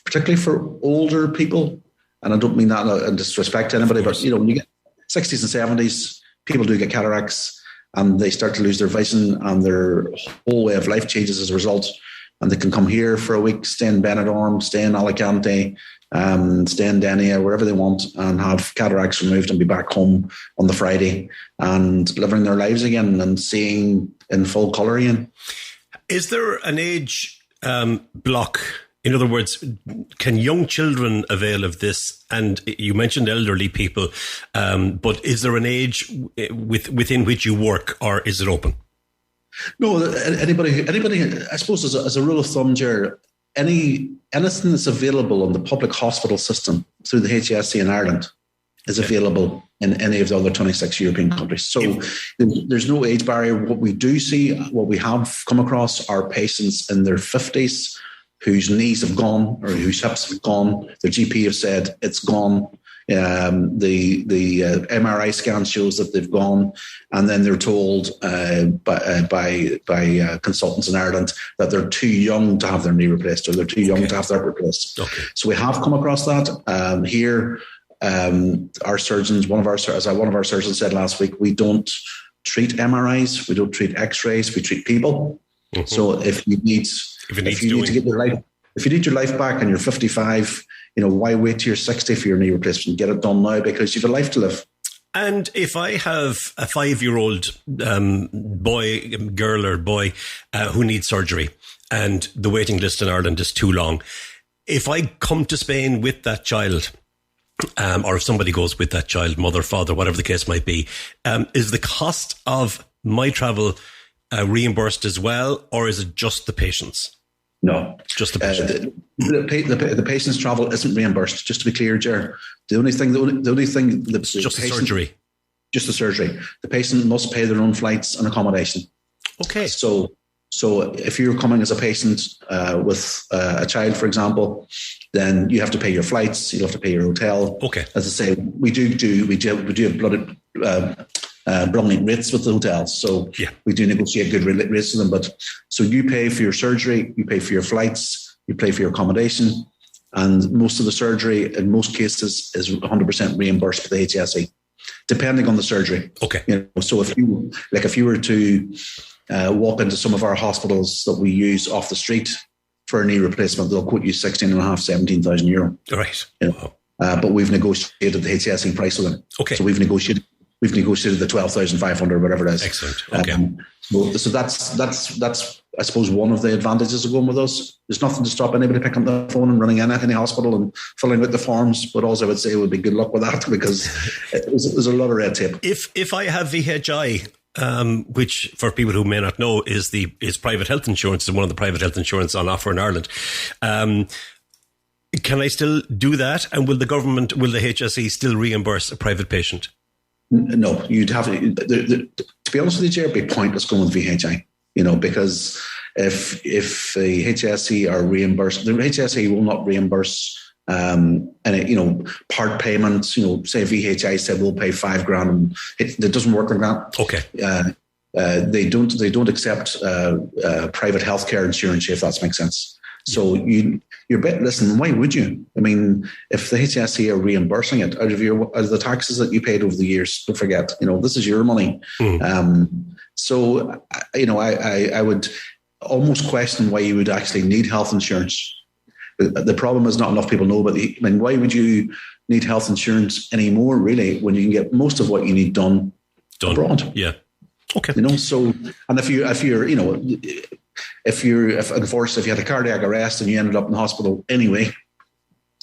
particularly for older people, and I don't mean that in disrespect to anybody, but, you know, when you get 60s and 70s, people do get cataracts and they start to lose their vision and their whole way of life changes as a result. And they can come here for a week, stay in Benidorm, stay in Alicante, stay in Denia, wherever they want, and have cataracts removed and be back home on the Friday and living their lives again and seeing in full colour again. Is there an age block? In other words, can young children avail of this? And you mentioned elderly people, but is there an age within which you work, or is it open? No, anybody. I suppose as a rule of thumb, Ger, anything that's available in the public hospital system through the HSE in Ireland is available in any of the other 26 European countries. So there's no age barrier. What we do see, what we have come across, are patients in their 50s whose knees have gone or whose hips have gone. Their GP have said it's gone. The MRI scan shows that they've gone, and then they're told by consultants in Ireland that they're too young to have their knee replaced or they're too young to have their hip replaced. Okay. So we have come across that here. Our surgeons, one of our surgeons said last week, we don't treat MRIs, we don't treat X-rays, we treat people. Mm-hmm. So if you need your life back and you're 55. You know, why wait till you're 60 for your knee replacement? Get it done now because you have a life to live. And if I have a 5-year-old girl or boy who needs surgery and the waiting list in Ireland is too long, if I come to Spain with that child, or if somebody goes with that child, mother, father, whatever the case might be, is the cost of my travel reimbursed as well, or is it just the patient's? No, just the patient. The patient's travel isn't reimbursed. Just to be clear, Ger, the only thing, just the surgery. Just the surgery. The patient must pay their own flights and accommodation. Okay. So if you're coming as a patient with a child, for example, then you have to pay your flights. You have to pay your hotel. Okay. As I say, we do have brilliant rates with the hotels. So we do negotiate good rates with them. But so you pay for your surgery, you pay for your flights, you pay for your accommodation, and most of the surgery in most cases is 100% reimbursed by the HSE, depending on the surgery. Okay. You know, so if you were to walk into some of our hospitals that we use off the street for a knee replacement, they'll quote you 16,500, 17,000 euro. Right. You know, but we've negotiated the HSE price with them. Okay. So we've negotiated the 12,500, whatever it is. Excellent. Okay. So that's I suppose one of the advantages of going with us. There's nothing to stop anybody picking up the phone and running in at any hospital and filling out the forms. But also I would say would be good luck with that because there's a lot of red tape. If I have VHI, which for people who may not know is private health insurance, is one of the private health insurance on offer in Ireland. Can I still do that? And will the HSE still reimburse a private patient? No, you'd have to be honest with you, it'd be pointless going with VHI, you know, because if the HSE are reimbursed, the HSE will not reimburse any, you know, part payments, you know, say VHI said we'll pay $5,000 and it doesn't work like that. Okay. They don't accept private healthcare insurance, if that makes sense. So you're listen, why would you? I mean, if the HSE are reimbursing it out of the taxes that you paid over the years, don't forget, you know, this is your money. So, you know, I would almost question why you would actually need health insurance. The problem is not enough people know, but I mean, why would you need health insurance anymore, really, when you can get most of what you need done abroad? Yeah. Okay. You know, so, and if you're, you know, if you had a cardiac arrest and you ended up in the hospital anyway,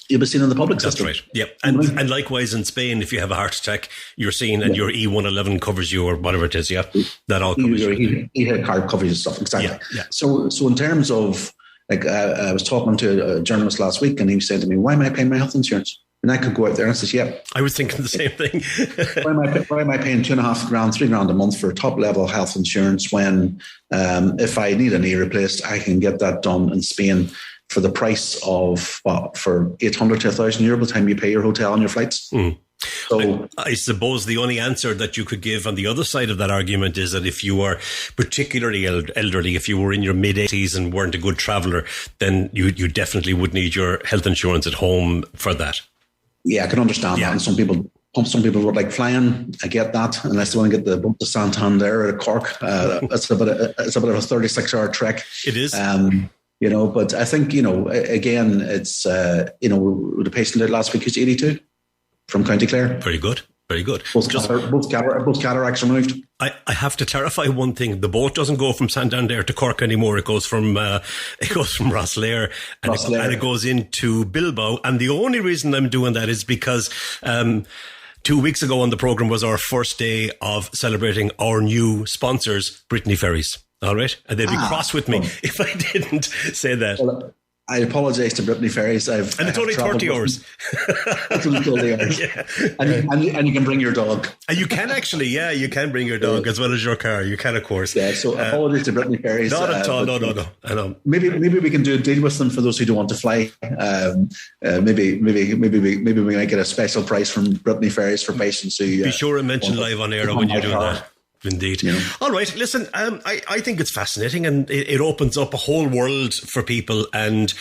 you'll be seen in the public system. That's right. Yeah. And likewise in Spain, if you have a heart attack, you're seen and your E111 covers you or whatever it is. Yeah. That all covers you. E card covers you stuff. Exactly. Yeah. So in terms of, like, I was talking to a journalist last week and he said to me, why am I paying my health insurance? And I could go out there and say, yeah. I was thinking the same thing. why am I paying $2,500, $3,000 a month for top level health insurance when if I need a knee replaced, I can get that done in Spain for the price of for €800 to €1,000 by the time you pay your hotel and your flights. So I suppose the only answer that you could give on the other side of that argument is that if you were particularly elderly, if you were in your mid-80s and weren't a good traveller, then you definitely would need your health insurance at home for that. Yeah, I can understand that. And some people would like flying. I get that, unless they want to get the bump to Santander or Cork. It's a bit of a 36-hour trek. It is. But I think, again, it's, the patient did last week, who's 82 from County Clare. Very good. Very good. Both cataracts removed. I have to clarify one thing. The boat doesn't go from Santander to Cork anymore. It goes from Rosslare and it goes into Bilbao. And the only reason I'm doing that is because 2 weeks ago on the programme was our first day of celebrating our new sponsors, Brittany Ferries. All right? And they'd be cross with me if I didn't say that. Well, I apologise to Brittany Ferries. And it's only 30 hours. It's only 30 hours. Yeah. And you can bring your dog. And you can actually, you can bring your dog as well as your car. You can, of course. Yeah, so apologies to Brittany Ferries. Not at all, no. I know. Maybe we can do a deal with them for those who don't want to fly. Maybe we might get a special price from Brittany Ferries for patients who... Be sure and mention live on air when you're doing that. Indeed. Yeah. All right. Listen, I think it's fascinating, and it opens up a whole world for people. And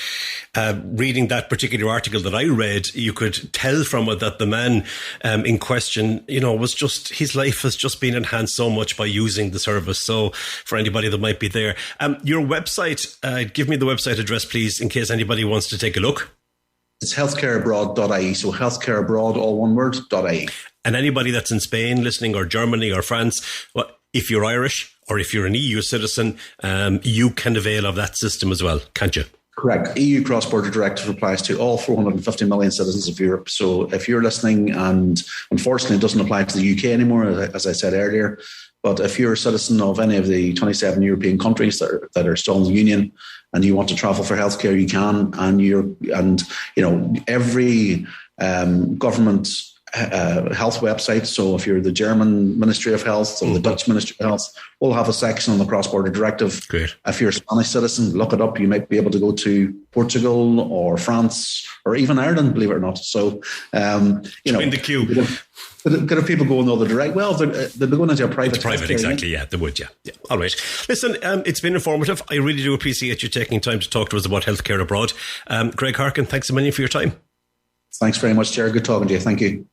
reading that particular article that I read, you could tell from it that the man in question, was just, his life has just been enhanced so much by using the service. So for anybody that might be there, your website, give me the website address, please, in case anybody wants to take a look. It's healthcareabroad.ie. So healthcareabroad, all one word, .ie. And anybody that's in Spain listening, or Germany or France, well, if you're Irish or if you're an EU citizen, you can avail of that system as well, can't you? Correct. EU cross-border directive applies to all 450 million citizens of Europe. So if you're listening, and unfortunately it doesn't apply to the UK anymore, as I said earlier, but if you're a citizen of any of the 27 European countries that are still in the Union and you want to travel for healthcare, you can. And every government health website. So if you're the German Ministry of Health or the Dutch Ministry of Health, we'll have a section on the cross-border directive. Great. If you're a Spanish citizen, look it up. You might be able to go to Portugal or France or even Ireland, believe it or not. So, join the queue. Could have people go in the other direction? Well, they'd be going into a private. It's private, exactly. Yeah, they would. Yeah. All right. Listen, it's been informative. I really do appreciate you taking time to talk to us about healthcare abroad. Greg Harkin, thanks a million for your time. Thanks very much, Ger. Good talking to you. Thank you.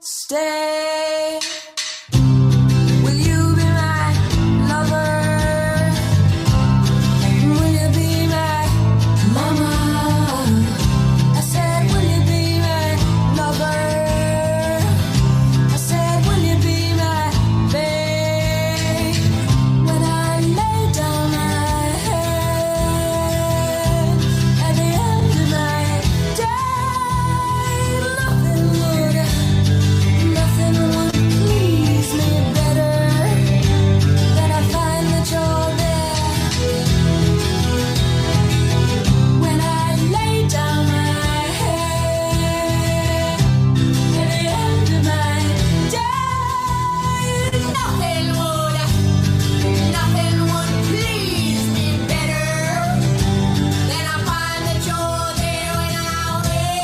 stay? Will you be my lover? Will you be my mama? I said, will you be my lover? I said, will you be my babe? When I lay down my head at the end of my day, nothing would please me better than I find that you're there. When I lay down my head at the end of my day, nothing would please me better than I find that you're there when I wake.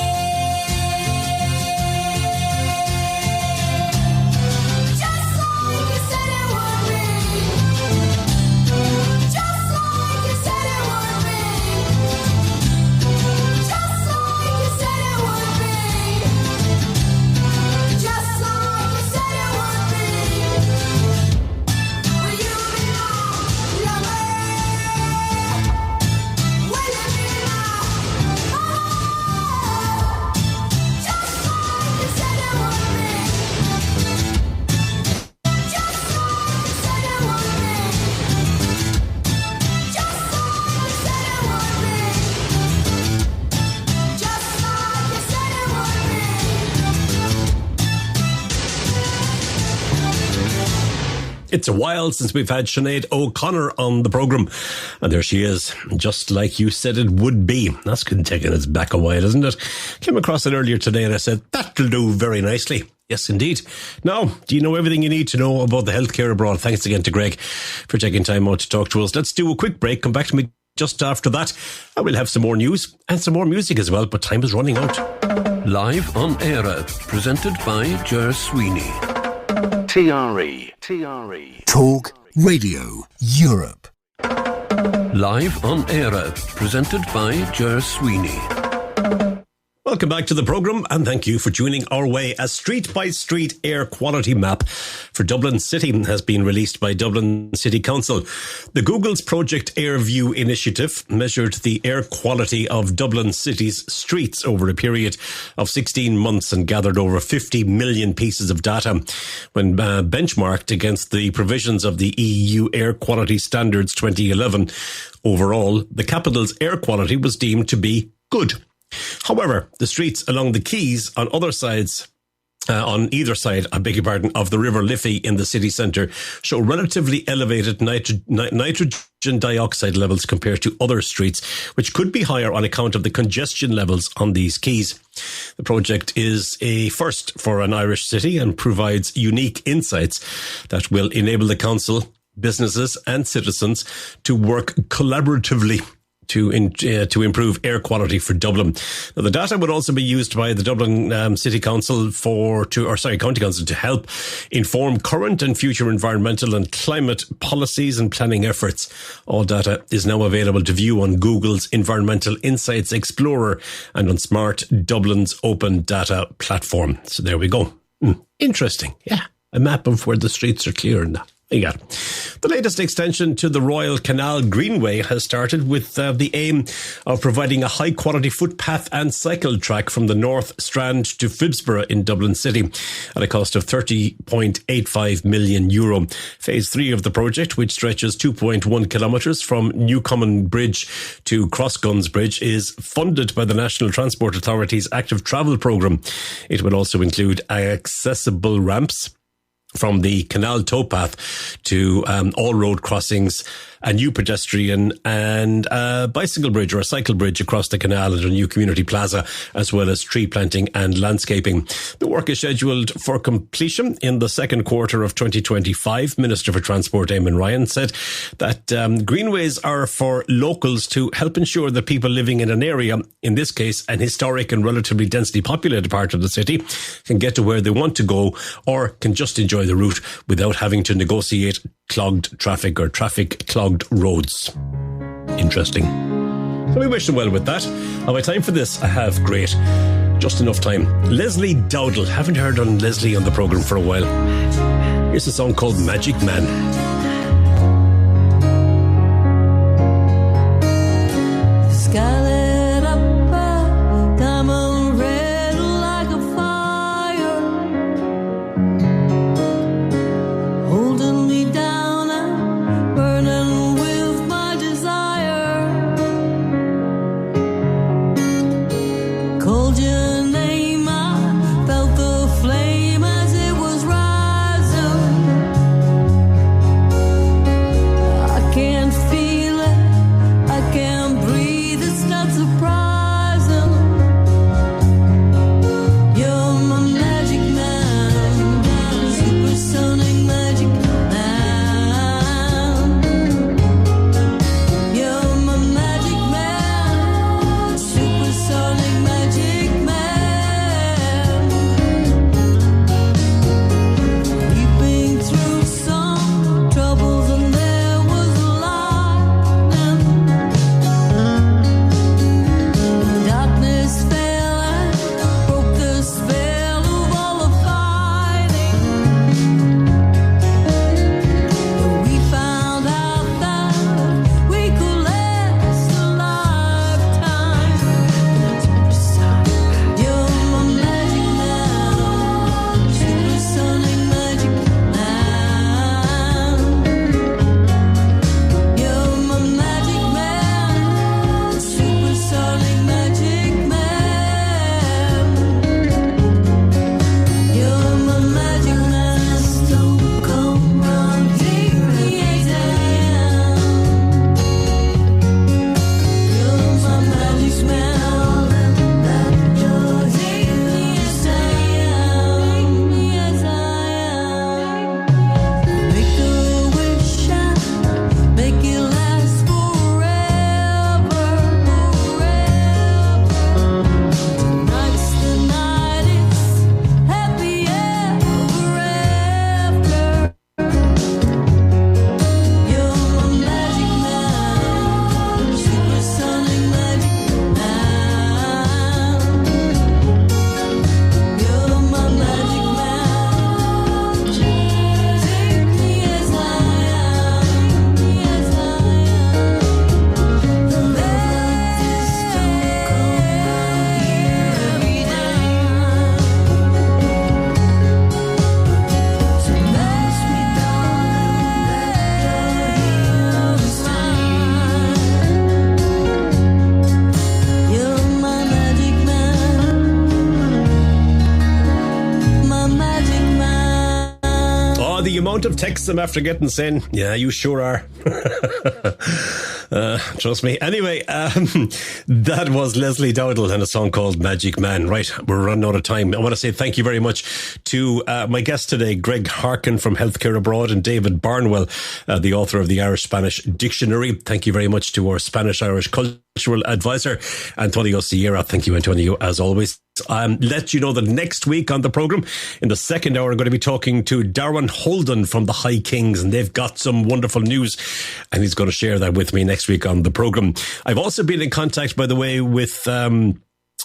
Just like you said it would be. Just like you said it would be. Just like you said it would be. Just like you said it would be. Will you be my lover? Will you be my just like you said it would be. Just like you said it would be. Just like you said it would be. Just like you said it would be. It's a while since we've had Sinead O'Connor on the programme. And there she is, just like you said it would be. That's taking us back a while, isn't it? Came across it earlier today and I said, that'll do very nicely. Yes, indeed. Now, do you know everything you need to know about the healthcare abroad? Thanks again to Greg for taking time out to talk to us. Let's do a quick break. Come back to me just after that. I will have some more news and some more music as well, but time is running out. Live on Eire, presented by Ger Sweeney. TRE. Talk Radio Europe. Live on Eire, presented by Ger Sweeney. Welcome back to the programme and thank you for tuning our way. A street-by-street air quality map for Dublin City has been released by Dublin City Council. The Google's Project AirView initiative measured the air quality of Dublin City's streets over a period of 16 months and gathered over 50 million pieces of data. When benchmarked against the provisions of the EU Air Quality Standards 2011, overall, the capital's air quality was deemed to be good. However, the streets along the quays on either side, of the River Liffey in the city centre show relatively elevated nitrogen dioxide levels compared to other streets, which could be higher on account of the congestion levels on these quays. The project is a first for an Irish city and provides unique insights that will enable the council, businesses and citizens to work collaboratively to improve air quality for Dublin. Now, the data would also be used by the Dublin County Council to help inform current and future environmental and climate policies and planning efforts. All data is now available to view on Google's Environmental Insights Explorer and on Smart Dublin's open data platform. So there we go. Interesting. Yeah. A map of where the streets are clear and that. Yeah. The latest extension to the Royal Canal Greenway has started with the aim of providing a high-quality footpath and cycle track from the North Strand to Phibsborough in Dublin City at a cost of €30.85 million. Phase 3 of the project, which stretches 2.1 kilometres from Newcomen Bridge to Crossguns Bridge, is funded by the National Transport Authority's Active Travel Programme. It will also include accessible ramps from the canal towpath to all road crossings, a new pedestrian and a bicycle bridge or a cycle bridge across the canal at a new community plaza, as well as tree planting and landscaping. The work is scheduled for completion in the second quarter of 2025. Minister for Transport Eamon Ryan said that greenways are for locals to help ensure that people living in an area, in this case an historic and relatively densely populated part of the city, can get to where they want to go or can just enjoy the route without having to negotiate clogged traffic or traffic clogged roads. Interesting. So we wish them well with that. And by time for this, I have great Just enough time. Leslie Dowdle. Haven't heard on Leslie on the programme for a while. Here's a song called Magic Man. Scarlet up, diamond red like a fire, holding me down and burning with my desire. Called your name, I felt the flame as it was rising. I can't feel it, I can't breathe, it's not surprising. You're my magic man, supersonic magic man. You're my magic man, supersonic magic man. Leaping through some troubles and there was lightning. Darkness fell and broke the spell of all the fighting. We found out that we could last a lifetime. You're my magic man, supersonic magic man. You're my magic man, supersonic magic man. You're my magic man, don't come round, take me as I am. You're my magic man, take me as I am, Make a wish and make it last forever. Tonight's the night, it's happy ever after. You're my magic man, supersonic magic man. You're my magic man, take me as I am, The love is to come round here every day. So pass me down and you're my magic man, my magic man. Oh, the amount of texts I'm after getting saying, yeah, you sure are. Trust me. Anyway, that was Leslie Dowdle and a song called Magic Man. Right, we're running out of time. I want to say thank you very much to my guests today, Greg Harkin from Healthcare Abroad and David Barnwell, the author of the Irish-Spanish Dictionary. Thank you very much to our Spanish-Irish cultural advisor, Antonio Sierra. Thank you, Antonio, as always. Let you know that next week on the programme, in the second hour, I'm going to be talking to Darren Holden from the High Kings, and they've got some wonderful news, and he's going to share that with me next week on the programme. I've also been in contact, by the way, with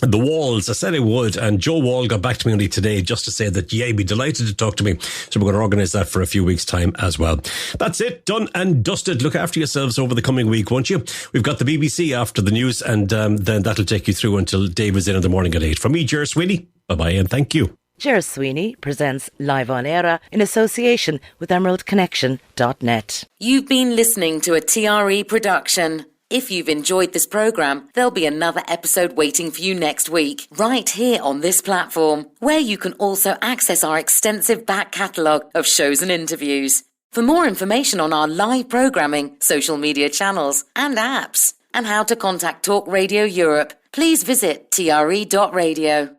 the Walls. I said I would, and Joe Wall got back to me only today just to say that, yeah, he'd be delighted to talk to me. So we're going to organise that for a few weeks' time as well. That's it, done and dusted. Look after yourselves over the coming week, won't you? We've got the BBC after the news, and then that'll take you through until Dave is in the morning at 8. From me, Ger Sweeney, bye-bye and thank you. Ger Sweeney presents Live on Eire in association with emeraldconnection.net. You've been listening to a TRE production. If you've enjoyed this programme, there'll be another episode waiting for you next week, right here on this platform, where you can also access our extensive back catalogue of shows and interviews. For more information on our live programming, social media channels and apps, and how to contact Talk Radio Europe, please visit TRE.radio.